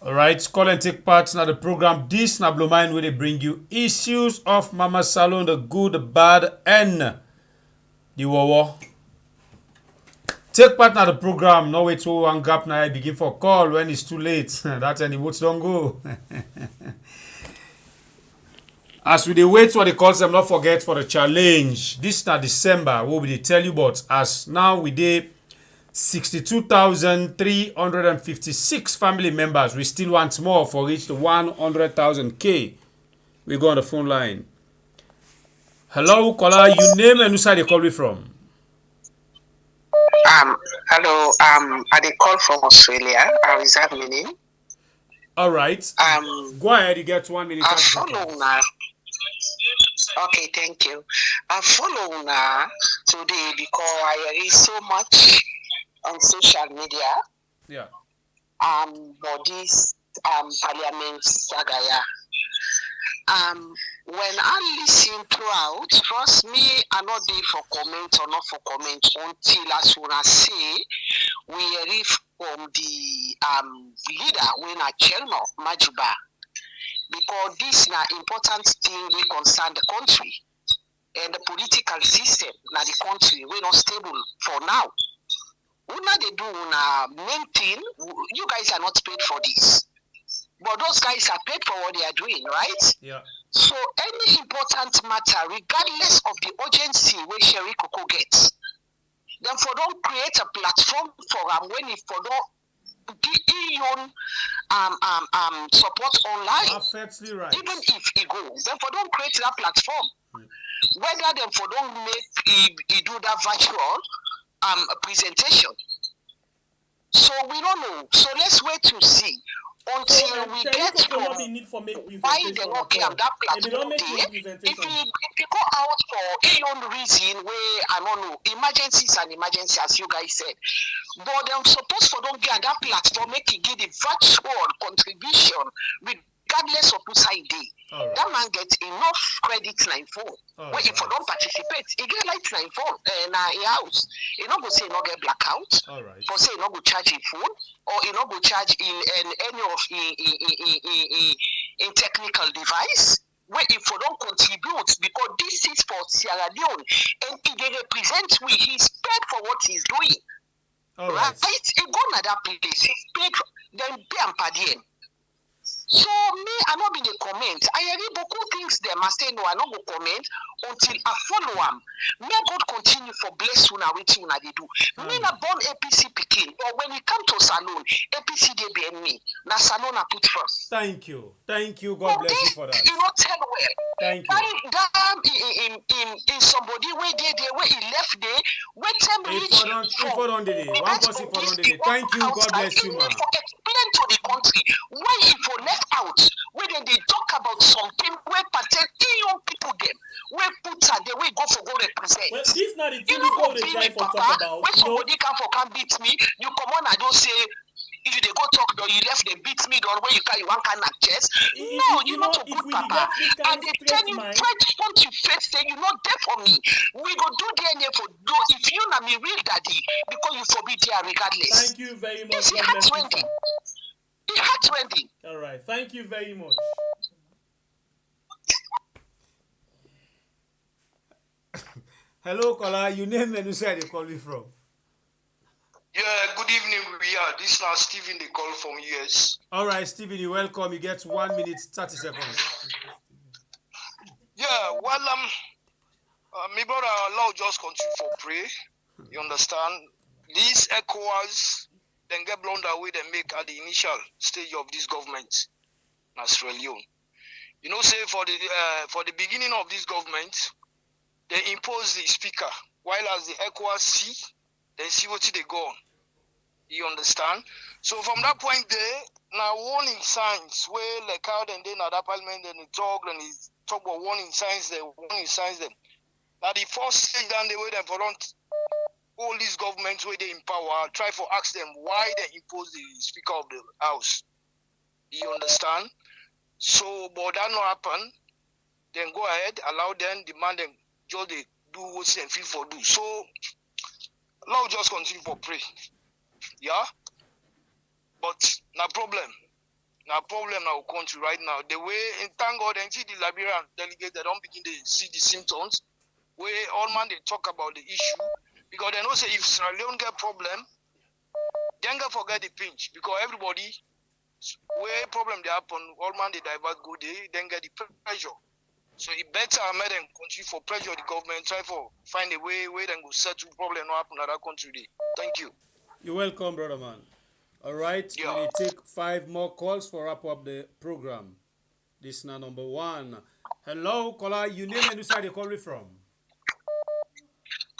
All right. Call and take part in the program. This na blow mind where they bring you issues of Mama Salon, the good, the bad, and the war. Take part in the program. No wait to one gap now. I begin for call when it's too late. That's any votes don't go. As we wait for the calls, them not forget for the challenge. This now December, what will they tell you about? As now we did 62,356 family members. We still want more for reach the 100,000K. We go on the phone line. Hello, caller. Your name and who side you call me from? Hello, I did call from Australia. I reserve my name. All right. Go ahead, you get 1 minute. I follow now. Okay, thank you. I follow now today because I read so much on social media. Yeah. For this Parliament saga. When I listen throughout, trust me, I'm not there for comment or not for comment until as soon as say we read from the leader when I Cherno Majuba. Because this is an important thing we concern the country and the political system na the country we're not stable for now. Una they do main thing, you guys are not paid for this. But those guys are paid for what they are doing, right? Yeah. So any important matter, regardless of the urgency where Chericoco gets, then for don't create a platform for them when if for don't the EU support online. Perfectly right. Even if it goes, then for don't create that platform. Whether them for don't make he do that virtual presentation. So we don't know. So let's wait to see. Until until we get from why they not give that platform there. If we go out for a own reason where I don't know, emergencies and emergency as you guys said, but them supposed for don't get that platform make it give the virtual contribution regardless of who side they. Right. That man gets enough credit line phone. Well, if you don't participate, he get like line phone in a house. He not go say not get blackout. Right. For say not go charge in phone, or he not go charge in any of in technical device. Where if you don't contribute, because this is for Sierra Leone, and if they represent we, he's paid for what he's doing. Right? He go to that place, he's paid, then pay and pay them. So me, I not be the comment. I read beaucoup things them. I say no, I not go comment until I follow them. May God continue for bless you now with you now they do. Me na born APC picking, but when it come to salon, APC they be me. Na salon I put first. Thank you, God bless you for that. You not tell well. Thank you. In somebody where they where he left there, where time reach. If for on the day, one person for on the day. Thank you, God bless you, man. Explain to the country why if you left out, where they talk about something where pattern young people them, where put the way go for go represent. Well, this not the thing we they try for talk about. When somebody come beat me, you come on and don't say if they go talk though you left them beat me the way you can one kind of chest. No, you're not a good papa. And they tell you right front you face say you're not there for me. We go do DNA for do if you not me real daddy because you forbid there regardless. Thank you very much. It's heart-rending. It's heart-rending. All right, thank you very much. Hello, caller. You name and you say they call you from. Yeah, good evening. This is now Stephen. They call from US. All right, Stephen, you're welcome. You get 1 minute 30 seconds. Yeah, well, my brother, allow just continue for pray. You understand? These Ecowas then get blown away. They make at the initial stage of this government, in Sierra Leone. You know, say for the beginning of this government, they impose the speaker, while as the Ecowas see, they see what they go on. You understand? So from that point there, now warning signs where like how then at that parliament then they talk about warning signs them. Now the first stage down the way they front all these governments where they in power, try to ask them why they impose the speaker of the house. You understand? So but that not happen, then go ahead, allow them, demand them, just they do what they feel for do. So now just continue for pray. Yeah? But no problem. Now country right now. The way in thank God and see the Liberian delegate they don't begin to see the symptoms where all man they talk about the issue because they know say if Sierra Leone get problem, then they forget the pinch because everybody where problem they happen, all man they divert go there, then get the pressure. So it better make them continue for pressure the government, try for find a way where they go settle problem not happen in that country there. Thank you. You're welcome, brother man. All right, yeah. We take 5 more calls for wrap up the program. This is now number 1. Hello, caller. You name and where you call me from?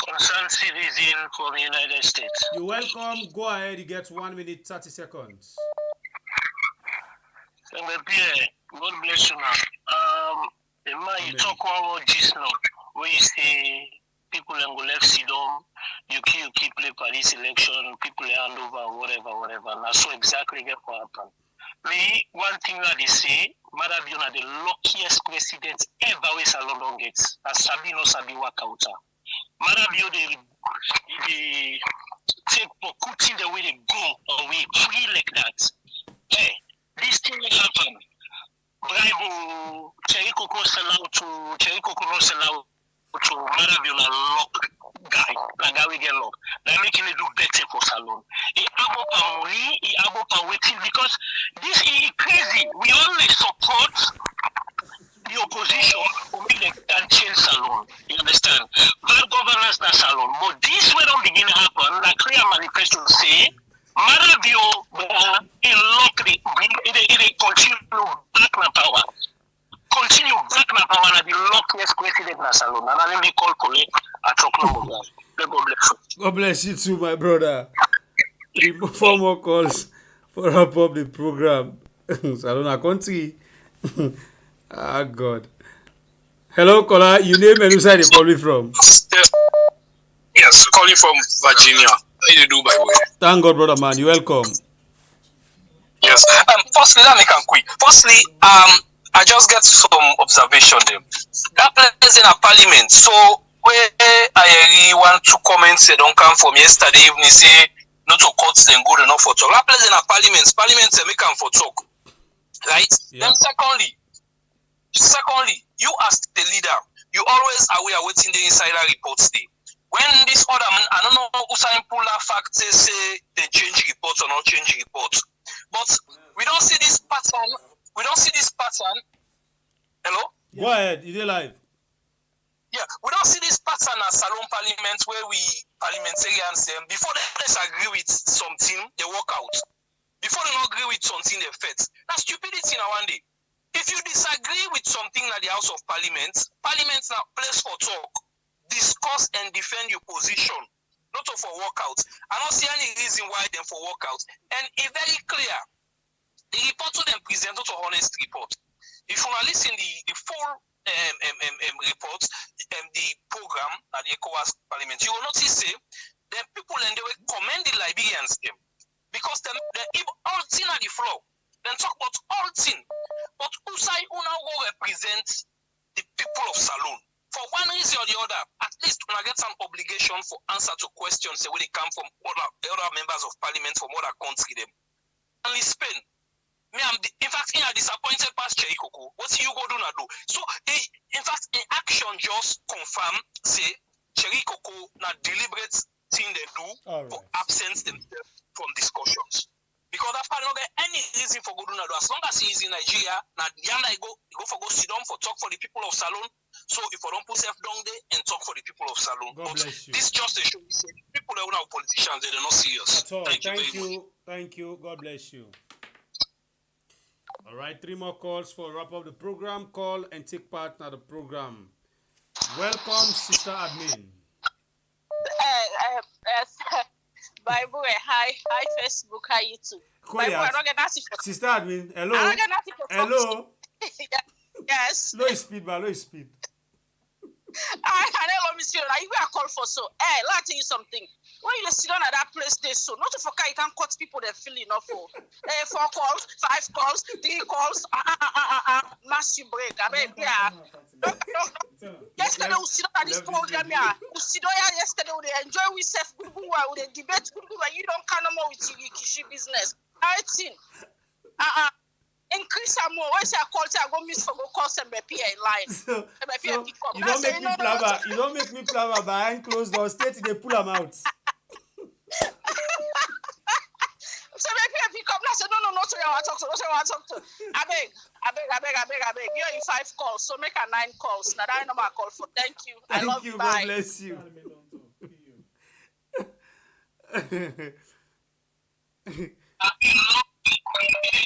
Concerned citizen from the United States. You're welcome. Go ahead. You get 1 minute 30 seconds. God bless you, man. You talk about this now, where you say people and go left sit down, you keep play Paris election, people hand over, whatever. And that's so exactly what happened. Me, one thing that they say, Madam are the luckiest president ever with Salon gets. As Sabi no Sabi work out. Madam they take for cutting the way they go or we free like that. Hey, this thing will happen. Bribe Chericoco no sell out to Madam lock guy. Like guy we get lock. They're making it do better for Salon. He able for money, he able for waiting because this is crazy. We only support the opposition who make them can change Salon. You understand? Bad governance na Salon. But this will don't begin to happen. Like clear manifesto say, Maravio in lock the continue back na power. Continue back na power na the luckiest president na Salon. And I me call collect a talk number. God bless you. God bless you too, my brother. 4 more calls for wrap up the program. Salona country. Ah, God. Hello, caller. You name and who side you calling from? Yes, calling from Virginia. How you do, by the way? Thank God, brother man. You're welcome. Yes. Firstly, let me come quick. Firstly, I just get some observation there. That place in a parliament. So where I really want to comment, they don't come from yesterday evening. Say not to cut them good enough for talk. That place in a parliament. Parliament they make them for talk, right? Yeah. Then secondly, you as the leader, you always aware waiting the insider reports day. When this other man, I don't know who sign pull that fact say they change reports or not change reports. But we don't see this pattern. We don't see this pattern. Hello? Go ahead. Is it live? Yeah, we don't see this pattern at Salon Parliament where we parliamentarians before they disagree with something, they walk out. Before they don't agree with something, they fight. That's stupidity now one day. If you disagree with something at the House of Parliament, Parliament's now place for talk, discuss and defend your position. Not for walkout. I don't see any reason why them for walkout. And it's very clear. The report to them present to honest report. If you want to listen the full report, the program at the Ecowas Parliament, you will notice say the people and they will commend the Liberians them because they all thing at the floor. Then talk about all thing. But Usai Una will represent the people of Salon. For one reason or the other, at least when I get some obligation for answer to questions when they come from other members of parliament from other country them. Only Spain. Me, in fact, I'm disappointed past Chericoco. What you go do now do? So, in fact, in action just confirm, say, Chericoco na deliberate thing they do for absence themselves from discussions. Because that part don't get any reason for go do now. As long as he is in Nigeria, now Yanda go for go sit down for talk for the people of Salon. So if I don't put self down there and talk for the people of Salon. God but bless you. This just a show say people that are politicians, they're not serious. At all. Thank you. Thank you. God bless you. All right, 3 more calls for wrap up the program. Call and take part in the program. Welcome, Sister Admin. Bible, hi Facebook, hi YouTube. Bible, I don't get nasty for Sister Admin, hello. I don't get nasty for hello. Yes. Low speed, man, low speed. I hello, Monsieur. Like you are called for so. Hey, let me tell you something. When you sit down at that place, they so not to forget you can cut people they feel enough for. 4 calls, 5 calls, 3 calls. Massive break. I mean, yeah. Yesterday we sit down at this program here. We sit down here yesterday. We enjoy we self. We debate. You don't count no more with your Kishi business. I think. Increase some more. Once I call, I go miss for go call some in line. So you don't make me plumber. You don't make me plumber behind closed doors. State they pull them out. So maybe pick up. I said no. So you want to talk to. So you want to talk to. I beg. You in 5 calls. So make a 9 calls. Now that I know my call for. Thank you. I love you. Bye. God bless you.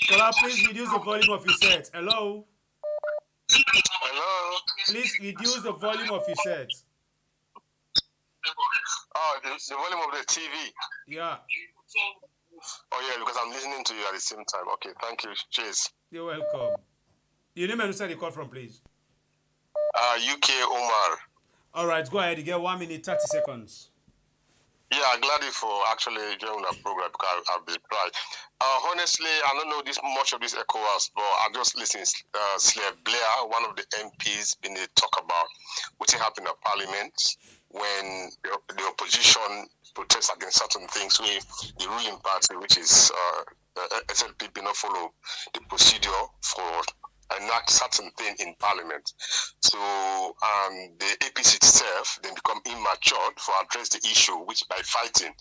Caller, please reduce the volume of your set. Hello? Hello? Please reduce the volume of your set. Oh, the volume of the TV. Yeah. Oh, yeah, because I'm listening to you at the same time. Okay, thank you. Cheers. You're welcome. Your name and who said you call from, please? UK Omar. All right, go ahead. You get 1 minute, 30 seconds. Yeah, glad for actually joining the program because I've been tried. Honestly, I don't know this much of this ECOWAS, but I just listened to Slave Blair, one of the MPs, in the talk about what happened at Parliament when the opposition protests against certain things. The ruling party, which is SLP, did not follow the procedure for enact certain thing in Parliament. So the APC itself then become immature for address the issue, which by fighting,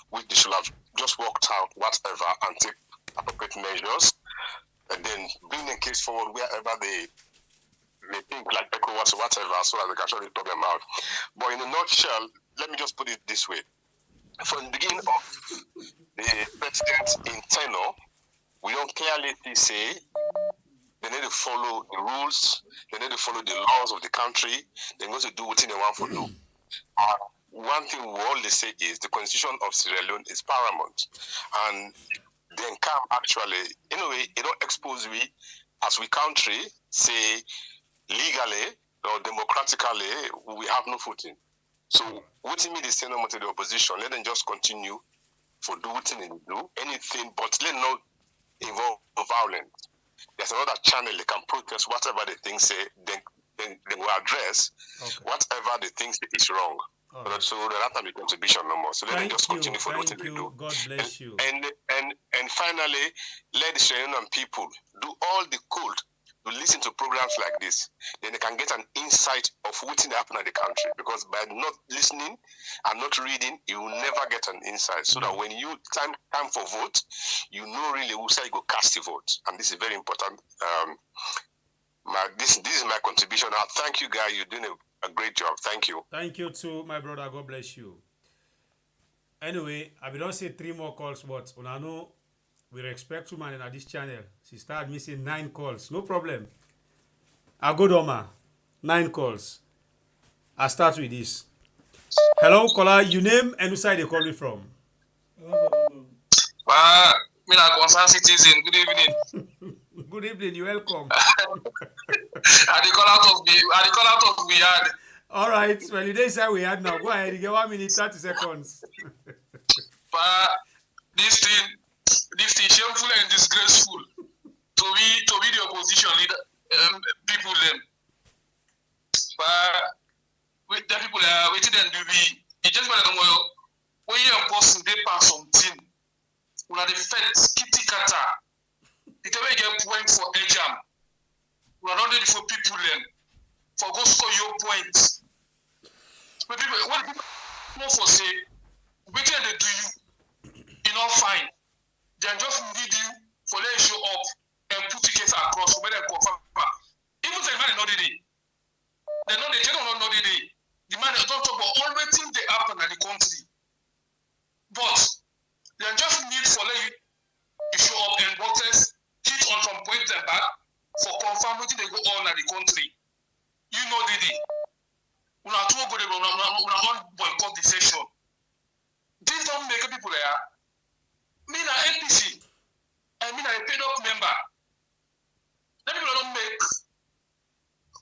which they should have just worked out whatever and take appropriate measures, and then bring the case forward wherever they think like ECOWAS or whatever, so that they can actually talk them out. But in a nutshell, let me just put it this way. From the beginning of the president's in tenure, we don't clearly say they need to follow the rules, they need to follow the laws of the country, they're going to do what they want to do. One thing we always say is the constitution of Sierra Leone is paramount. And then come actually, in a way, it don't expose we as we country, say, legally or democratically, we have no footing. So, what me the same to the opposition, let them just continue for do what they do, anything, but let not involve violence. There's another channel they can protest whatever they think say, then they will address whatever they think is wrong. Right. So that not be contribution no more. So let them just continue for what they do. God bless you. And finally, let the Chericoco people do all the could to listen to programs like this. Then they can get an insight of what's happening in the country. Because by not listening and not reading, you will never get an insight. So that when you time for vote, you know really who say you go cast a vote. And this is very important. This is my contribution. I thank you guys. You're doing a great job. Thank you. Thank you too, my brother. God bless you. Anyway, I will not say 3 more calls, but I know we respect woman at this channel. She started missing 9 calls. No problem. I go Doma. 9 calls. I start with this. Hello, caller. Your name and who side they call me from? Me na concerned citizen. Good evening. Good evening. You welcome. I call out of we had. All right. Well, you didn't say we had now. Go ahead. You get 1 minute 30 seconds. This thing shameful and disgraceful to be the opposition leader people them. But the people are waiting and do be. It just better than when you are posting they pass something. We are the feds kitty kata. It will get point for exam. We are not ready for people then. For go score your points. But people, what people know for say, waiting they do you know fine. They just need you for let you show up and put tickets across where they confirm. Even the man not the they know they don't know the day. The man don't talk about all the things they happen in the country. But they just need for let you show up and voters hit on some points and back for confirming they go on in the country. You know the day. We are too good. We are boycott the session. This don't make people there. Me na APC. I mean a paid up member. Let people don't make.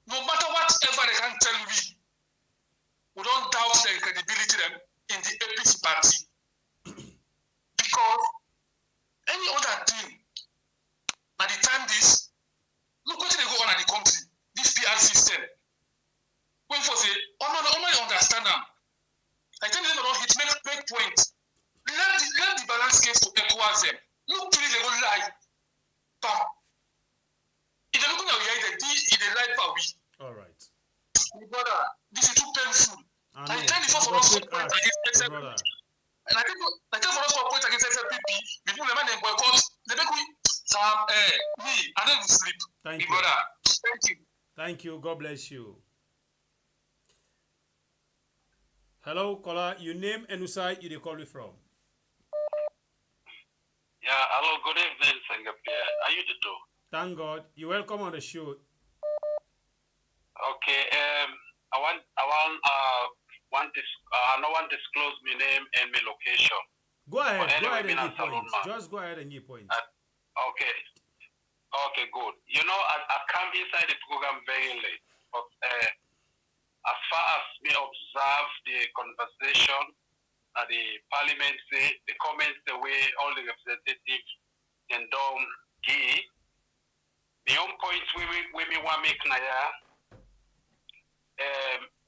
No matter whatever they can tell me, we don't doubt their credibility them in the APC party. Because any other thing, at the time this, look what they go on in the country, this PR system. When for say, oh no, understand them. I tell them don't hit, make point. Let the balance case to Ecowas them. Look to they go lie. But if they're looking at they lie per week. All right. Brother, this is too painful. I tell you for us to point against SFP. And I think for us to point against SFP, people the man they boycott, they make me, I don't sleep. Thank you. Brother. Thank you. Thank you. God bless you. Hello, caller. Your name and who side you call me from? Yeah, hello, good evening, Singapore. How you do? Thank God. You're welcome on the show. Okay, I no one disclose my name and my location. Go ahead. Anyway, Go ahead and give salon, points. Just go ahead and give points. Okay, good. You know, I come inside the program very late, but as far as me observe the conversation at the parliament, the comments, the way all the representatives and don't give, the own points we me want make now.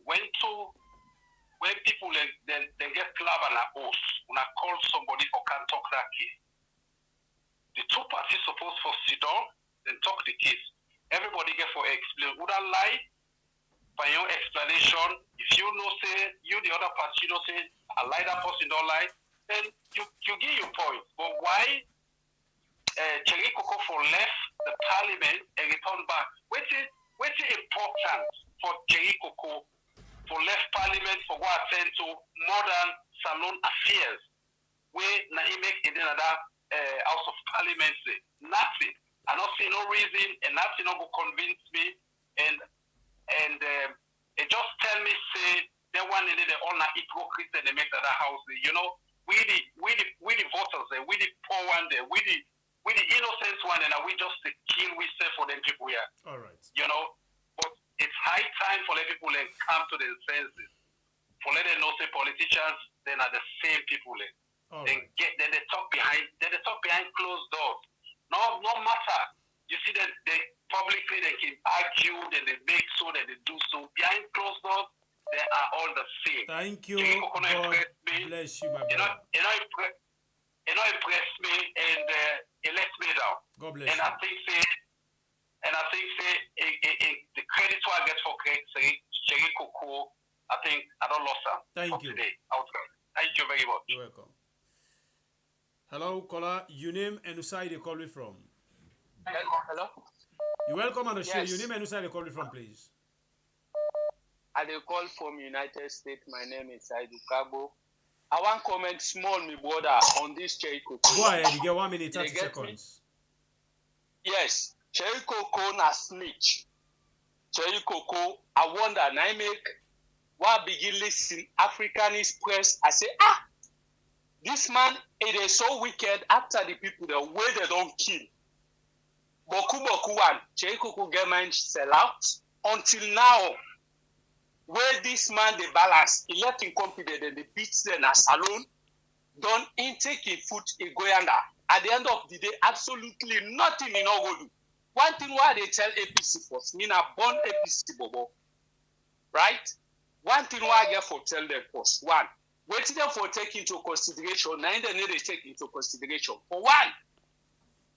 When people then get clever and us, when I call somebody for can talk that case, the two parties supposed for sit down and talk the case. Everybody get for explain. Would I lie? By your explanation, if you know say you the other party you know say I lie that person don't lie, then you give your point. But why Chericoco for left the parliament and return back? Which is important for Chericoco for left parliament for go attend to modern salon affairs where na make in another House of Parliament say nothing. I don't see no reason and nothing no go convince me and it just tell me say they want to the all na hypocrite and they make that house. You know, we the voters there, we the poor one there, we the innocent one, and we just the kill we say for them people here. All right. You know, but it's high time for let people come to their senses. For let them know say politicians then are the same people then they talk behind closed doors. No matter. You see that they publicly they can argue, then they make so that they do so. Behind closed doors, they are all the same. Thank you. God bless you, my brother. Impress me and it lets me down. God bless and you. I think the credit I get for Chericoco, I think I don't lost them. Thank you. Today. Thank you very much. You're welcome. Hello, caller. Your name and who side you call me from? Hello. You're welcome on the show. Yes. Your name and who side you call me from, please. I dey call from United States. My name is Aidu Kabo. I want comment small, me brother, on this Chericoco. Go ahead. You get 1 minute, 30 seconds. Yes. Chericoco na snitch. Chericoco, I wonder, now I make why begin listen Africanist press. I say, this man, it is so wicked after the people the way they don't kill. Boku one, Chericoco government sell out until now. Where this man the balance, he left incompetent and they beat them as alone, don't intake in foot in Goyanda. At the end of the day, absolutely nothing in Ogodu. One thing why they tell APC first, mean a born APC bobo. Right? One thing why I get for tell them first. One, waiting them for take into consideration, now they need to take into consideration. For one,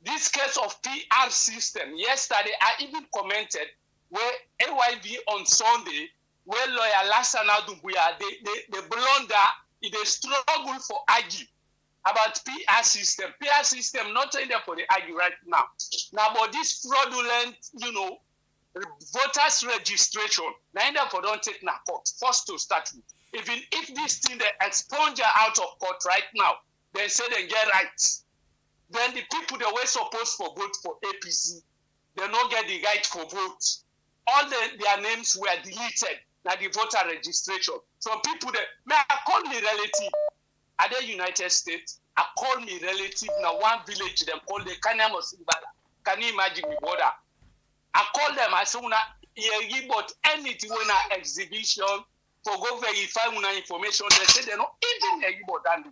this case of PR system, yesterday I even commented where AYV on Sunday, where lawyer Lassana Dumbuya, they blunder, they struggle for argue about PR system. PR system not in there for the argue right now. Now about this fraudulent, voters registration, now in there for don't take na court. First to start with. Even if this thing they expunge out of court right now, then say they get rights. Then the people that were supposed to vote for APC, they don't get the right for vote. All their names were deleted. Now the voter registration. Some people that may I call me relative. Are they United States? I call me relative now one village them call the Kanyamo Simbala. Can you imagine me brother? I call them as soon as but anything when an exhibition for go verify una information, they say they're not even hear about dandy.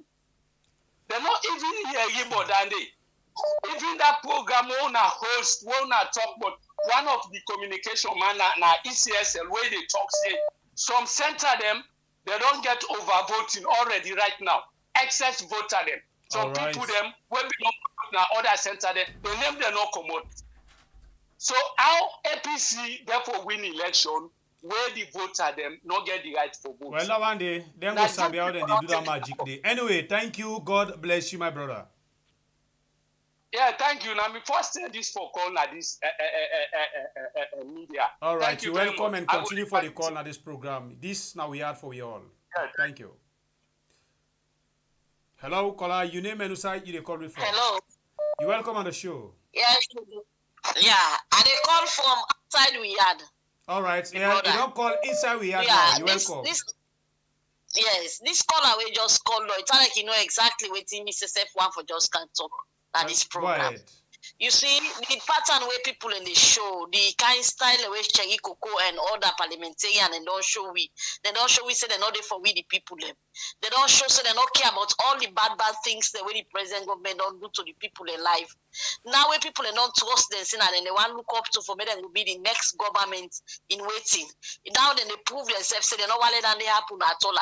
They're not even hear about dandy. Even that program owner host, owner talk about one of the communication man na ECSL where they talk say some center them they don't get overvoting already right now. Excess voter them. Some people them when belong na other center them, the name they not come out. So how APC therefore win election where the voter them not get the right for vote. Well, now one day, then go sabi out and they do that magic day. Anyway, thank you. God bless you, my brother. Yeah, thank you. Now, me first say this for call na this media. All right, Thank you very welcome much. and continue for the call na this program. This now we had for you all. Yeah. Thank you. Hello, caller. Your name and who side you they call me from? Hello. You welcome on the show. Yes. Yeah, and they call from outside we had. All right. Yeah, you don't call inside we had now. You welcome. Yes, this caller we just called. It's not like you know exactly what Mrs. F1 for just can't talk at this program. Go ahead. You see, the pattern where people in the show, the kind style where Chericoco and other parliamentarians and don't show we. They don't show we say they're not there for we the people them. They don't show say they don't care about all the bad things the way the present government don't do to the people in life. Now when people don't trust them and they want to look up to for me them will be the next government in waiting. Now then they prove themselves say they don't want to let that happen at all.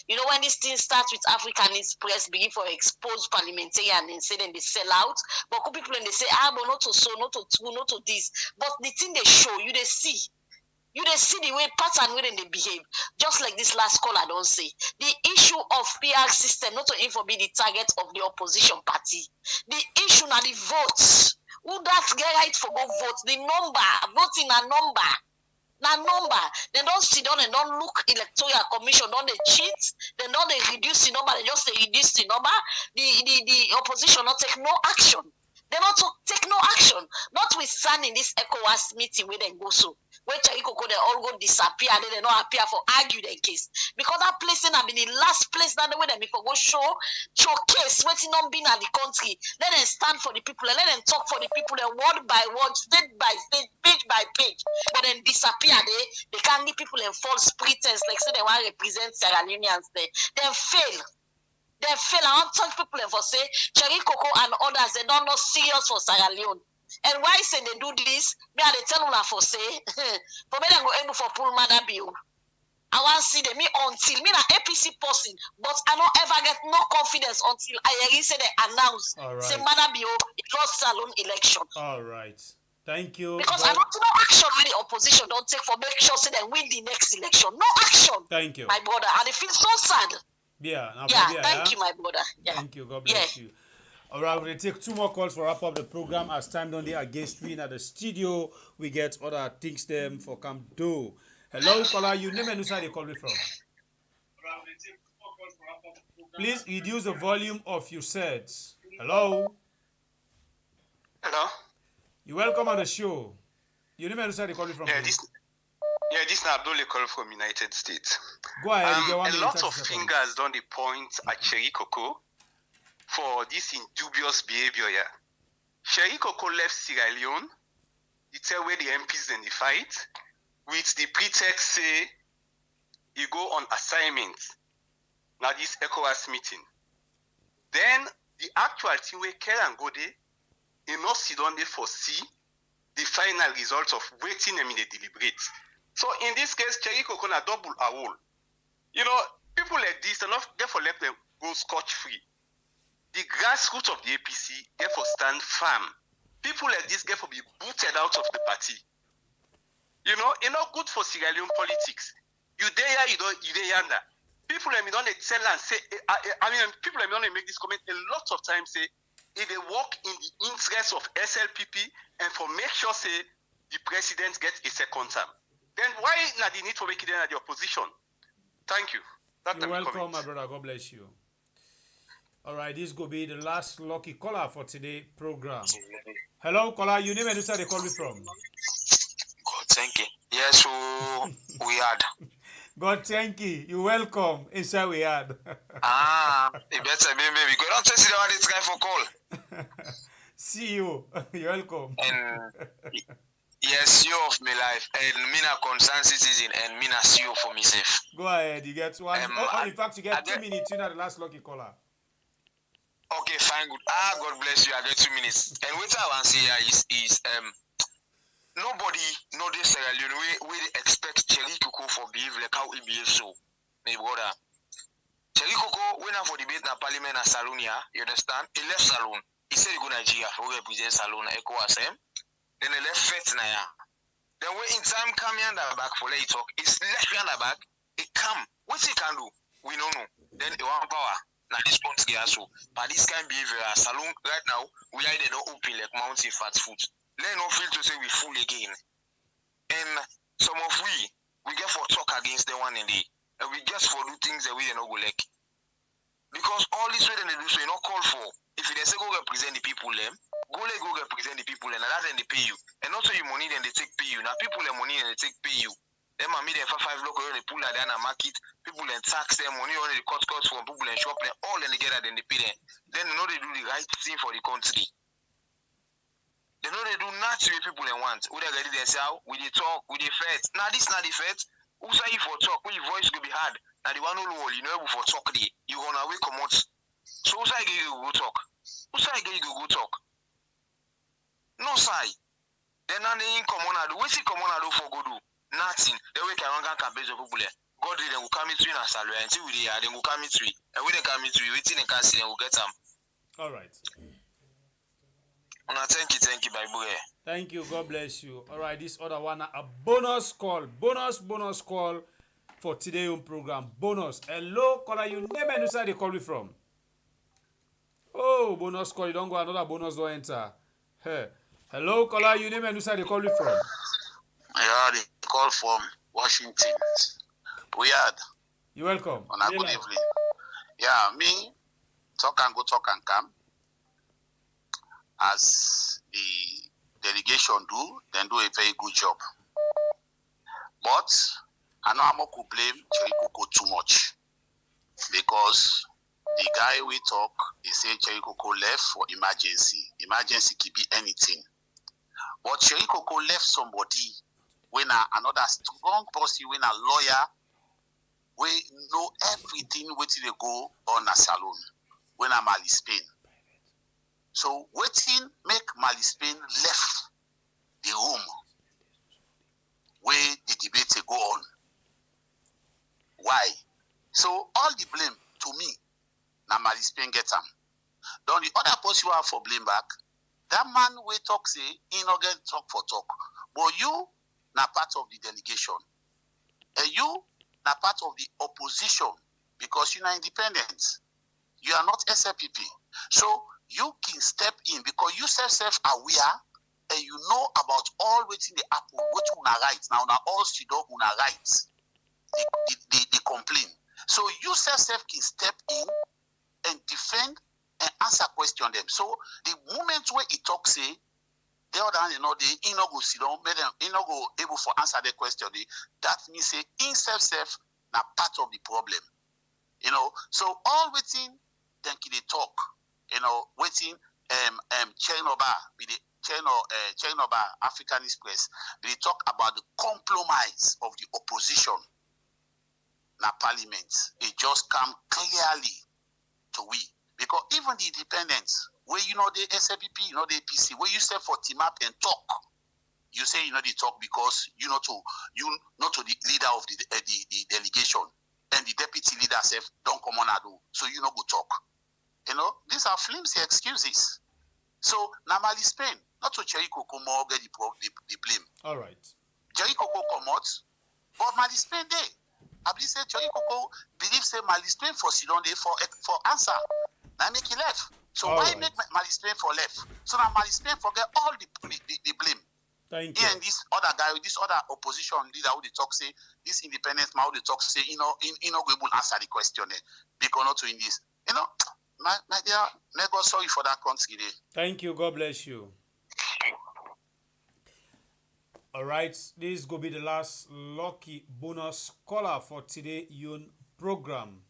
You know, when this thing starts with Africanist press begin for expose parliamentarian and say then they sell out, but people and they say, but not to so, not to true, not to this. But the thing they show, you they see the way pattern where they behave. Just like this last call I don't say. The issue of PR system not to even be the target of the opposition party. The issue now the votes. Who that get right for go vote? The number, voting a number. Now number, they don't sit down and don't look electoral commission, don't they cheat, they don't they reduce the number, they just reduce the number, the opposition not take no action. They not take no action. Notwithstanding stand in this ECOWAS meeting where they go so. Where Chericoco they all go disappear, they don't appear for argue their case. Because that place have been the last place that the way them if go showcase what's not been at the country. Let them stand for the people, let them talk for the people, word by word, state by state, page by page. But then disappear they can't give people in false pretense, like say they want to represent Sierra Leoneans there. Then fail. They fail. I want to tell people for say Chericoco and others they don't know serious for Sierra Leone. And why say they do this? Me and they tell them for say for me they go able for pull mother bill. I want to see them me until me an APC person, but I don't ever get no confidence until I hear say they announce say mother bill it was salon election. All right. Thank you. Because I don't know action with the opposition don't take for make sure say they win the next election. No action. Thank you. My brother. And they feel so sad. Thank you, my brother. Thank you. God bless you. All right, we'll take 2 more calls for wrap up the program. As time done there against we at the studio, we get other things them for come do. Hello, caller, you name and who side you call me from? Please reduce the volume of your sets. Hello. Hello. You welcome on the show. You name and who side you call me from? This is Abdul call from United States. Go ahead. A lot of fingers done the point at Chericoco for this dubious behavior here. Chericoco left Sierra Leone, it's where the MPs then fight, with the pretext say he go on assignment. Now this ECOWAS meeting. Then the actual thing where Karen go there, he not sit down there for see the final result of waiting them in the deliberate. So in this case, Chericoco na double a hole. You know, people like this, enough therefore let them go scotch-free. The grassroots of the APC therefore stand firm. People like this therefore be booted out of the party. You know, it's not good for Sierra Leone politics. You there, you there, yonder. People like me don't tell and say, people like me don't make this comment a lot of times say, if they work in the interest of SLPP and for make sure say the president gets a second term, then why not the need for making it at the opposition? Thank you. You're welcome, my brother. God bless you. All right, this will be the last lucky caller for today's program. Hello, caller. You name and who side they call me from? God, thank you. Yes, we had. God, thank you. You're welcome. Inside we had. You better be baby. Go don't test it about this guy for call. See you. You're welcome. And yes, you of my life. And me na concerned citizen and me na CEO for myself. Go ahead. You get one. In fact, you get 2 minutes. You're not the last lucky caller. Okay, fine, good. God bless you. I get 2 minutes. And what I want to say here is nobody know this Sierra Leone. We expect Chericoco for behave like how he behaves so. My brother. Chericoco went out for debate in Parliament at Salon here. You understand? He left Salon. He said he go Nigeria for represent Salon at ECOWAS. Then he left Fet Naya. Then when in time come here back for let he talk. He's left here back. He come. What he can do? We don't know. Then he want power. Now this country also, but this kind of behavior, Salon right now, we are not open like mountain fast food. Let not feel to say we full again. And some of we get for talk against the one in the, and we just for do things that we don't go like. Because all this way they do so you not call for. If they say go represent the people them, go represent the people and that then they pay you. And also your money then they take pay you. Now people their money and they take pay you. Them are made for 5 local, they pull that down and market, people and tax them, money on the cost from people and shop them, all and together, then they pay them. Then they know they do the right thing for the country. They know they do not to people they want. Who they ready they say, we they talk, we they fight. Now this not the fight. Who say you for talk, when your voice will be hard. Now the one who you know for talk day, you gonna wake come out. So who say you go talk? Who say you go talk? No say. Then now they ain't come on do. What see come on do for go do? Nothing. The way can campaign of people there. God they will come into a salary until we are, they will come into it. And when they come into it, waiting and can see, they will get them. All right. Thank you, Bible. Thank you. God bless you. All right, this other one, a bonus call. Bonus call for today's program. Bonus. Hello, caller, you name and who side they call me from? Oh, bonus call. You don't go another bonus don't enter. Hey. Hello, caller, you name and who side they call me from? Yeah, they call from Washington. We had. You're welcome. On a good evening. Yeah, me, talk and go, talk and come. As the delegation do, then do a very good job. But I know I'm not to blame Chericoco too much because the guy we talk, he said Chericoco left for emergency. Emergency could be anything. But Chericoco left somebody when another strong person, when a lawyer, we know everything waiting to go on a salon when I'm Mali Spain. So waiting make Mali Spain left the room where the debate go on. Why? So all the blame to me, now Mali Spain get them. Then the other person you have for blame back, that man we talk say, he not get talk for talk. But you, now part of the delegation. And you, now part of the opposition because you're not independent. You are not SLPP. So you can step in because you self-aware and you know about all waiting the apple, what you right now, all she do right. The complaint. So you self can step in and defend and answer question them. So the moment where he talk say, the other hand, he not go sit down, he not go able to answer the question. That means say in self now part of the problem. So all waiting then they talk, waiting Chernobyl with the Chernobyl African Express, they talk about the compromise of the opposition. Now Parliament, it just come clearly to we. Because even the independents, where the SLPP, the APC, where you say for team up and talk, you say they talk because you not to the leader of the delegation and the deputy leader self don't come on and do, so you not go talk. These are flimsy excuses. So now Mali Spain, not to Chericoco more get the blame. All right. Chericoco come out, but Mali Spain day. I believe say Chericoco believes say Mali Spain for sit down there for answer. Now make it left. So All why right. make Mali Spain for left? So now Mali Spain forget all the blame. Thank you. And this other guy, this other opposition leader who they talk say, this independent man who they talk say, he not able to answer the question because not doing this. My dear, may God sorry for that country today. Thank you. God bless you. All right. This will be the last lucky bonus caller for today Yun program.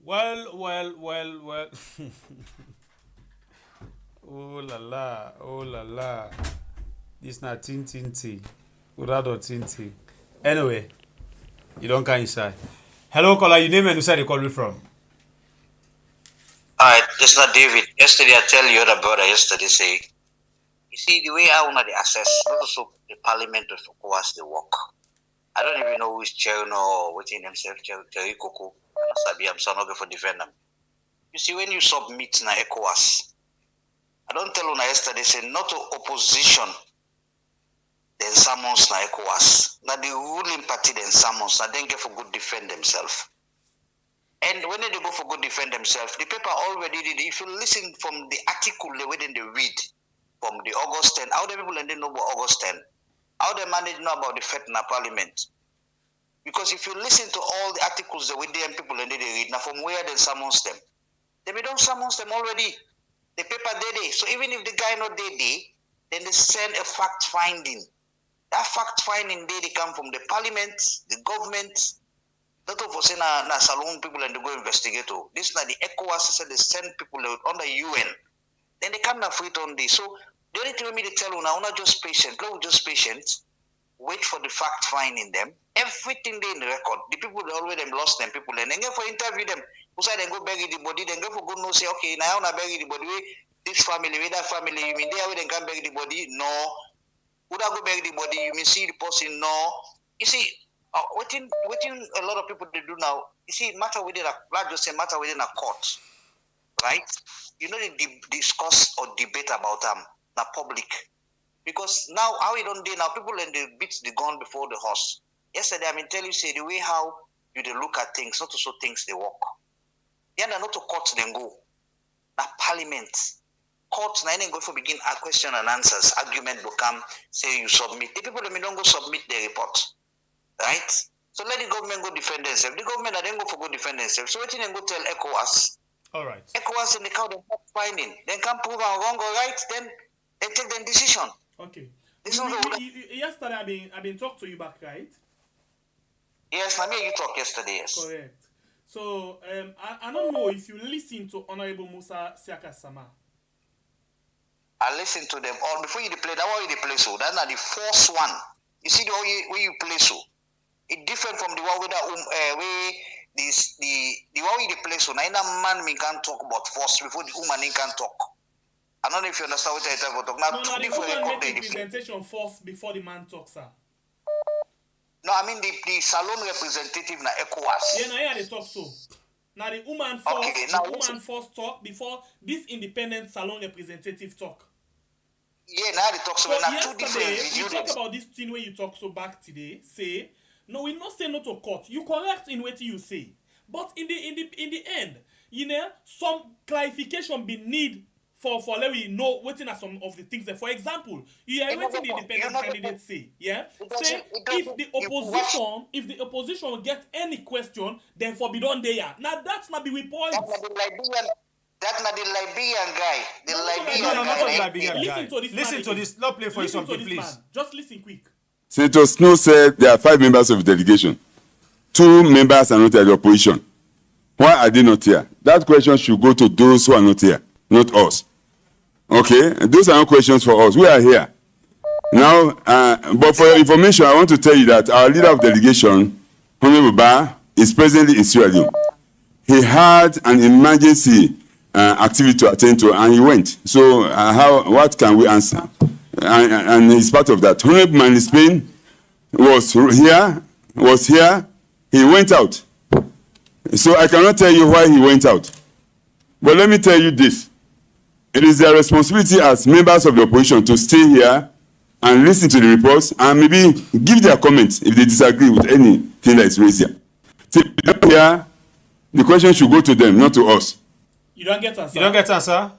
Well. Oh la la. This not tinti. Urado tinti. Anyway, you don't come inside. Hello, caller. Your name and where you call me from? It's not David. Yesterday, I tell you other brother yesterday say, you see the way I want to access also the parliament of Ecowas they work. I don't even know who is chairing or waiting himself Chericoco. I'm so not going for defend them. You see, when you submit na Ecowas, I don't tell you yesterday say not to opposition. Then summons na Ecowas. Now the ruling party then summons. Now then get for good defend themselves. And when they go for good defend themselves, the paper already did. If you listen from the article they read from the August 10, how the people and they know about August 10, how they manage know about the fete in the parliament. Because if you listen to all the articles that with them people and they read, now from where they summons them, they don't summons them already. The paper they. So even if the guy not they, then they send a fact finding. That fact finding they come from the parliament, the government. Not of us na salon people and they go investigate. This is not the Ecowas said they send people under UN. Then they come now free on this. So the only thing we need to tell you now, not just patient, just patient. Wait for the fact finding them. Everything they in the record. The people they already lost them people and then go for interview them. Who say they go bury the body, then go for good no say, okay, now I wanna bury the body. This family, with that family, you mean they then can bury the body? No. Would I go bury the body? You mean see the person? No. You see, what a lot of people they do now, you see, matter within a court, right? You know they discuss or debate about them, the public. Because now how we don't do now, people and they beat the gun before the horse. Yesterday I tell you say the way how you they look at things, not to show things they work. Yeah, not to court then go. Now parliament. Court now then go for begin a question and answers, argument will come, say you submit. The people that don't go submit their report. Right? So let the government go defend themselves. The government then go for go defend themselves. So what then go tell Ecowas? All right. Ecowas and the count of finding. Then can prove I'm wrong or right, then They take the decision. Okay. This one Yesterday I've been talking to you back, right? Yes, I mean you talked yesterday, yes. Correct. So I don't know if you listen to Honorable Musa Siaka Sama. I listen to them all before you play. That one you play so. That's not the first one. You see the way you play so. It's different from the one with the one you play so. Now man me can talk about first before the woman can talk. I don't know if you understand what I'm talking about. Now No, the woman make the presentation first before the man talks, sir. No, I mean the salon representative na Ecowas. Yeah, now they talk so. Now the woman first, okay, woman first talk before this independent salon representative talk. Yeah, now they talk so. So now two different yesterday, you talk about this thing where you talk so back today. Say no, we not say no to court. You correct in what you say, but in the end, you know, some clarification be need for let we know what are some of the things that, for example, you are waiting the independent candidate say, yeah, say if the opposition get any question, then forbidden there. Now that's not be we point. That's not the Liberian guy. The Liberian guy. Listen to this. Not play for you something, please. Man. Just listen quick. Senator Snow said there are 5 members of the delegation. 2 members are not at the opposition. Why are they not here? That question should go to those who are not here, not us. Okay, those are not questions for us. We are here now. But for your information, I want to tell you that our leader of delegation, Honorable Ba, is presently in Sierra Leone. He had an emergency activity to attend to, and he went. So, what can we answer? And he's part of that. Honorable Man in Spain was here. He went out. So I cannot tell you why he went out. But let me tell you this. It is their responsibility as members of the opposition to stay here and listen to the reports and maybe give their comments if they disagree with anything that is raised here. So here, the question should go to them, not to us. You don't get answer. You don't get answer?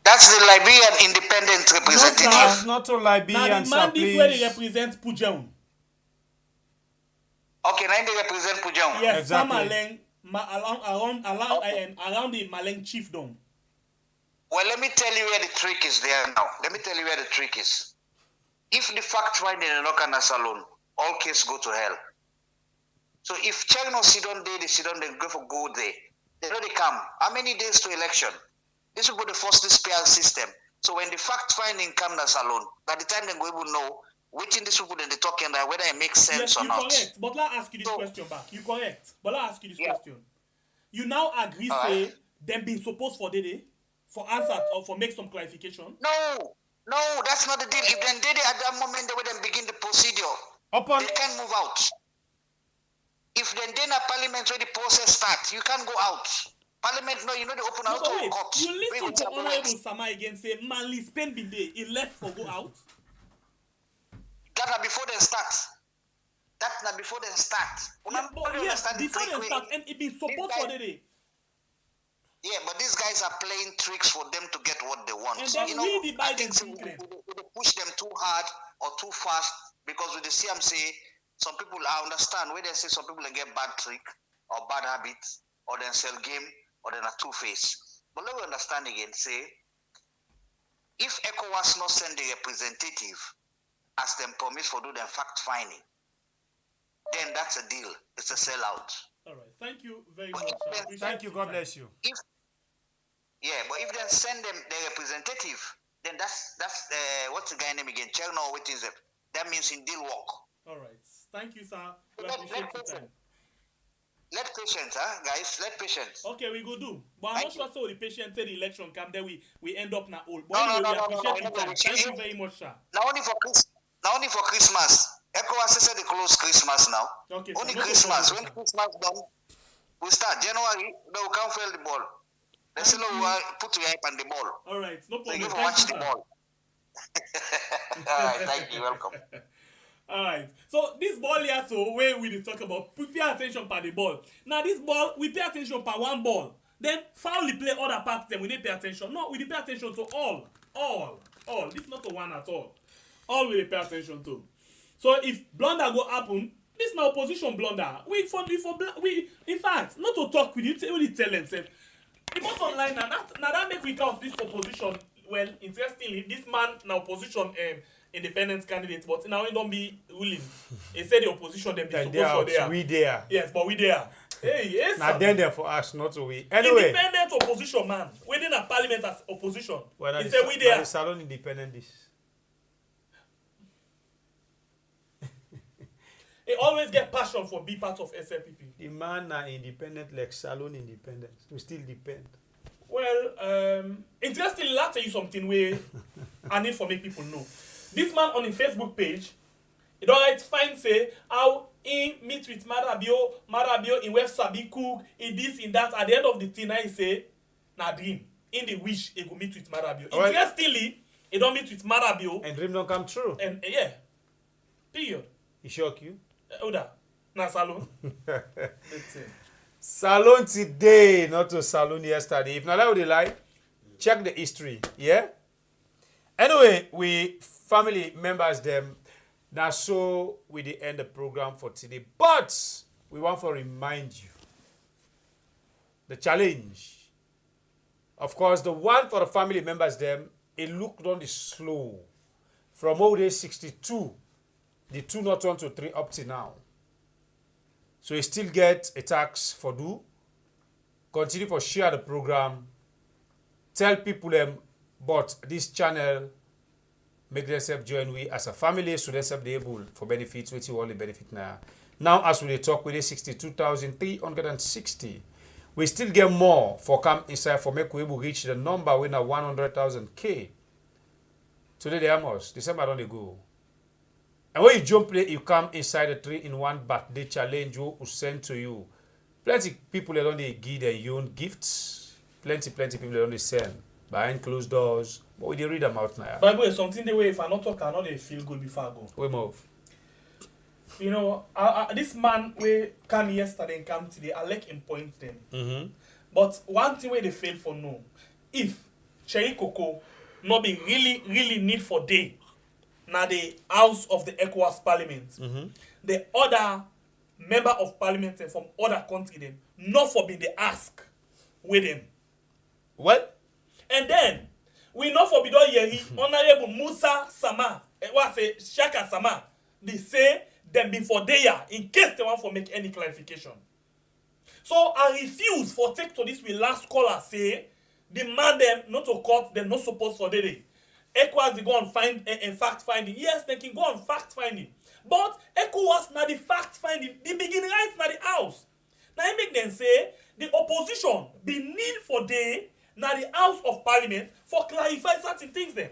That's the Liberian independent representative. Not to Liberian, sir, please. Where they represent Pujaun. Okay, now they represent Pujaun. Yes, exactly. Around the Maleng chiefdom. Well, let me tell you where the trick is there now. Let me tell you where the trick is. If the fact finding in Okana Salon, all cases go to hell. So if China sit on there, they sit on, they go for go there. They know they come. How many days to election? This will be the first SPR system. So when the fact finding come to Salon, by the time they go able to know which in this people they talking about whether it makes sense or not. Correct. But let me ask you this question back. You correct. But let me ask you this question. You now agree say them being supposed for day for answer or for make some clarification? No, that's not the deal. If they did it at that moment, they would then begin the procedure. They can't move out. If they did a parliament where the process starts, you can't go out. Parliament, no, you know they open out to court. You listen to Honorable Sama again say, manly spend the day, he left for go out. That's before they start. That's not before they start. Yeah, before they start, and it be supposed for the day. Yeah, but these guys are playing tricks for them to get what they want. And then you know, really I think they push them too hard or too fast because with the CMC, some people I understand where they say some people they get bad trick or bad habits or then sell game or then a two-face. But let me understand again, say, if Ecowas not send the representative as them promise for do them fact-finding, then that's a deal. It's a sellout. All right. Thank you very much. Thank you. God bless you. But if they send them the representative, then that's what's the guy name again? Cherno, what is it? That means in deal work. All right. Thank you, sir. We appreciate your time. Let patience, guys. Let patience. Okay, we go do. But I'm not sure so the patient say the election come, then we end up now old. But anyway, we appreciate your time. Thank you very much, sir. Now only for Christmas. Ecowas said they close Christmas now. Okay, only Christmas. When Christmas done, we start January. They will come fill the ball. They say no, put your hype on the ball. All right, no problem. So you watch the ball. All right, thank you. Welcome. All right. So this ball here, so where we talk about pay attention per the ball. Now this ball, we pay attention per one ball. Then foully play other parts. Then we need pay attention. No, we need pay attention to all. This is not to one at all. All we pay attention to. So if blunder go happen, this is not opposition blunder. We in fact not to talk with you. Only tell themselves. The bottom line now that make we count this opposition well, interestingly, this man now opposition independent candidate, but now he don't be ruling. He said the opposition them be supposed for there. We there. Yes, but we there. Hey, yes. Now then there for us, not to we. Anyway. Independent opposition, man. Within a parliament as opposition. Well, he said we there. The salon independent this. He always get passion for be part of SLPP. The man are independent like salon independent. We still depend. Well, interestingly, I'll tell you something where I need for make people know. This man on his Facebook page, he don't write fine say how he meet with Marabio in West Sabi cook, in this, in that. At the end of the thing, he say, na dream. In the wish, he go meet with Marabio. Well, interestingly, he don't meet with Marabio. And dream don't come true. And yeah. Period. He shock you? Oda. Na salon. Salon today, not to salon yesterday. If not that would you like, check the history. Yeah? Anyway, we family members them. Now so we the end the program for today. But we want to remind you the challenge. Of course, the one for the family members them, it looked on the slow. From old day 62, the 2 not 1 to 3 up to now. So you still get a tax for do. Continue for share the program. Tell people them but this channel make themselves join we as a family so themselves be able for benefits which you only benefit now. Now as we talk with the 62,360, we still get more for come inside for make we able reach the number when a 100,000 K. Today they almost December don't go. And when you jump play, you come inside the 3-in-1 birthday challenge who send to you. Plenty people they don't give their own gifts. Plenty people they don't send behind closed doors. But we read them out now. By the way, something the way if I not talk, I know they feel good before I go. We move. You know, this man we come yesterday and come today, I like him point them. But one thing where they fail for no, if Chericoco not be really need for day. Now the House of the Ecowas Parliament, the other member of Parliament from other country them, not for being the ask with them. What? And then we not for be don hear Honorable Musa Sama, what say Shaka Sama, they say them before they are in case they want for make any clarification. So I refuse for take to this with last caller say demand them not to court them not supposed for day. ECOWAS they go and find a fact finding. Yes, they can go on fact finding. But ECOWAS na the fact finding, the beginning rights na the house. Now I make them say the opposition be need for day na the House of Parliament for clarify certain things then.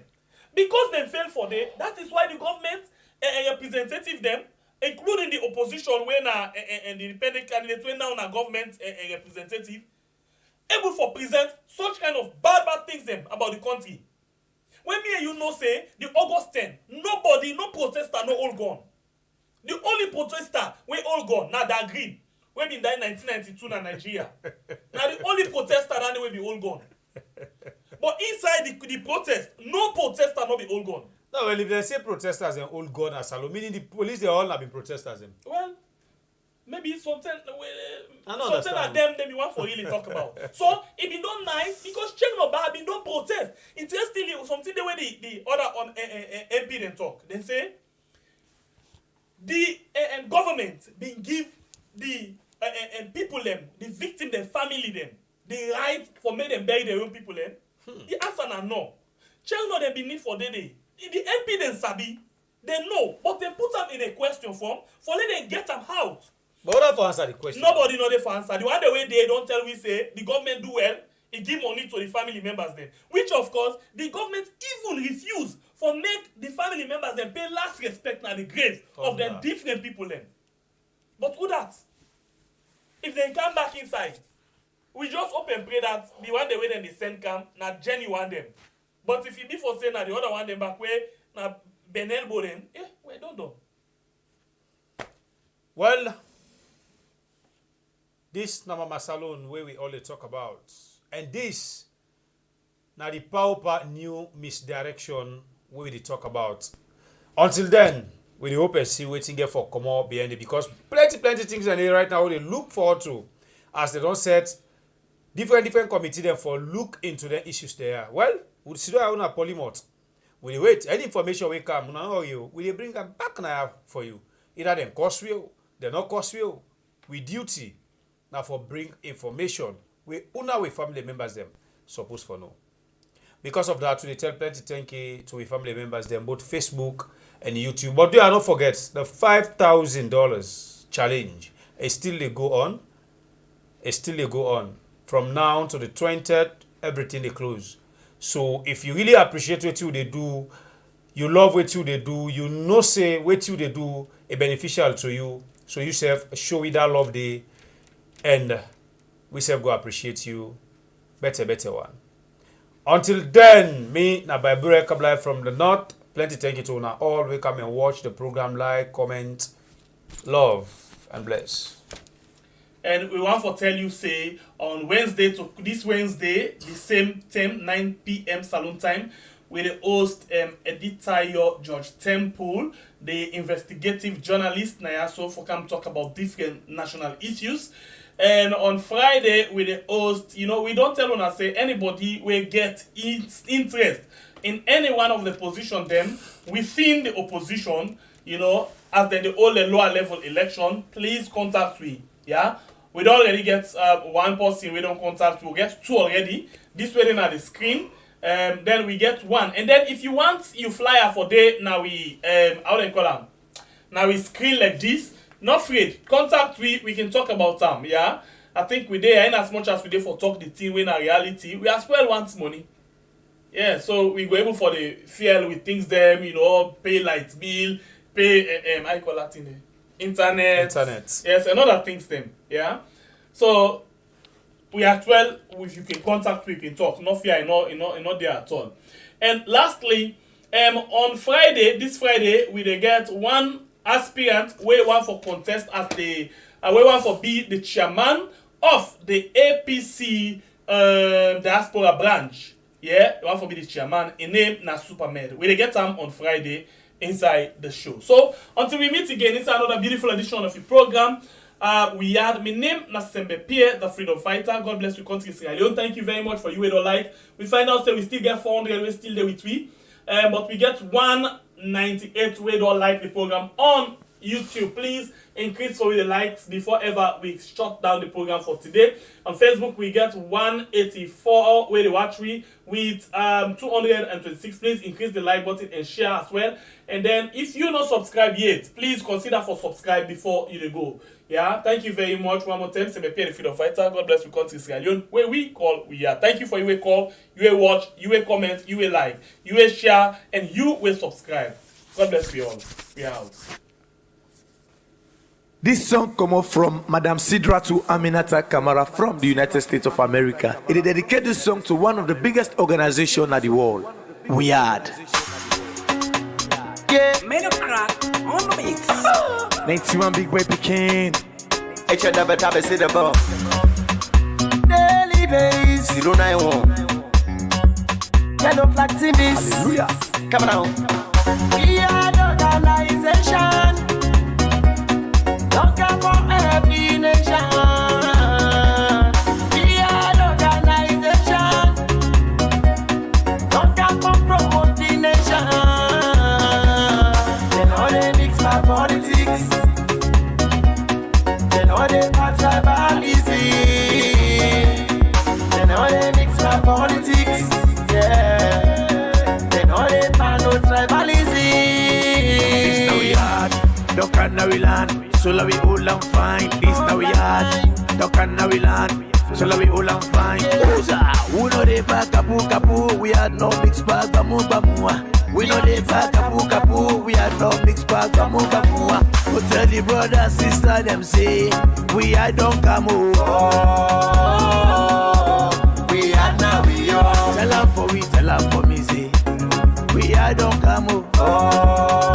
Because they fail for day, that is why the government representative them, including the opposition when and the independent candidates when now na government representative, able for present such kind of bad things them about the country. When me and you know say the August 10, nobody, no protester, no all gone. The only protester we all gone, now they agreed. We been die in 1992 in Nigeria. Now the only protester that will be all gone. But inside the protest, no protester not be all gone. No, well, if they say protesters and all gone as Salo, meaning the police they all have been protesters. Well, maybe something that them we want for really talk about. So it be done nice because check no bad been done protest. Interestingly, something the way the other on MP then talk. They say the government been give the people them, the victim them, family them, the right for make them bury their own people them. The answer na no. Check no they be need for day. The MP then sabi, they know, but they put them in a question form for let them get them out. But what for answer the question? Nobody know they for answer. The one the way they don't tell we say the government do well, it give money to the family members then. Which of course the government even refuse for make the family members then pay last respect na the grave of them different people then. But who that? If they come back inside, we just hope and pray that the one the way then they send come na genuine them. But if you be for saying that the other one them back where na Benelbo them, we don't know. Well, this na Mama Salon where we only talk about. And this na the power new misdirection where we talk about. Until then, we hope and see waiting here for come out behind it because plenty things in here right now they look forward to as they don't set different committee them for look into the issues there. Well, We sit down on a polymoth. We wait. Any information we come, we bring them back now for you. Either them cost you, they not cost you. We duty now for bring information. We family members them supposed for know. Because of that, we tell plenty thank you to we family members them both Facebook and YouTube. But do not forget the $5,000 challenge is still they go on. It's still they go on from now to the 20th. Everything they close. So if you really appreciate what you they do, you love what you they do, you know say what you they do is beneficial to you. So you self show it that love day, and we self go appreciate you. Better one. Until then, me na Baibure Kabla from the north. Plenty thank you to now all. We come and watch the program, like, comment, love, and bless. And we want to tell you, say, on Wednesday, to this Wednesday, the same time, 9 p.m. Salon time, we the host Editayo George Temple, the investigative journalist, so for come talk about different national issues. And on Friday, we the host, we don't tell on us, say, anybody will get interest in any one of the position them within the opposition, as then the lower level election, please contact me, yeah? We don't already get one person we don't contact. We'll get two already. This way then at the screen. Then we get one. And then if you want you flyer for day, now we how they call them? Now we screen like this. Not afraid. Contact we can talk about them. Yeah. I think we there and as much as we there for talk the thing when a reality. We as well want money. Yeah, so we go able for the fuel with things them, pay light bill, pay I call that in there. Internet. Yes, and other things them. Yeah. So we as well, if you can contact, we can talk. No fear, not there at all. And lastly, on Friday, this Friday, we get one aspirant we want for contest as the we want for be the chairman of the APC diaspora branch. Yeah, we want for be the chairman. In name na Supermed. We get them on Friday inside the show. So until we meet again inside another beautiful edition of the program, we had my name Nasembe Pierre, the freedom fighter. God bless you, country Sierra Leone. Thank you very much for you don't like. We find out that we still get 400, we're still there with we. But we get 198 we don't like the program on YouTube. Please increase for the likes before ever we shut down the program for today. On Facebook we get 184 where they watch we with 226. Please increase the like button and share as well. And then if you not subscribe yet, please consider for subscribe before you go. Yeah, thank you very much. One more time, Sembe Pierre, the freedom fighter. God bless you, country Sierra Leone. Where we call, we are. Thank you for you will call, you will watch, you will comment, you will like, you will share, and you will subscribe. God bless you all. We are out. This song come up from Madam Sidra to Aminata Kamara from the United States of America. It dedicated this song to one of the biggest organizations in the world, We Are. Yeah, made a crack on the mix. 91 big boy picking. H never tap a sit above. Daily days 091. Yellow flag this. Hallelujah. Come on. We are the organization. Don't care for every nation. We are the organization. Don't care for promoting nation. Politics, they know they pass tribalism, they know they mix my politics, yeah, they know they pass no tribalism. This now we hard, don't can now we land, so we all and fine. This now we hard, don't can now we land, so we all and fine. Who know they pass kapu, we had no mix pass bamu. We know they pack kapu, we are no mixed bag, kamu. But tell the brother, sister, them say, we are don't come over. We are now, we are. Tell them for me, say, we are don't come over.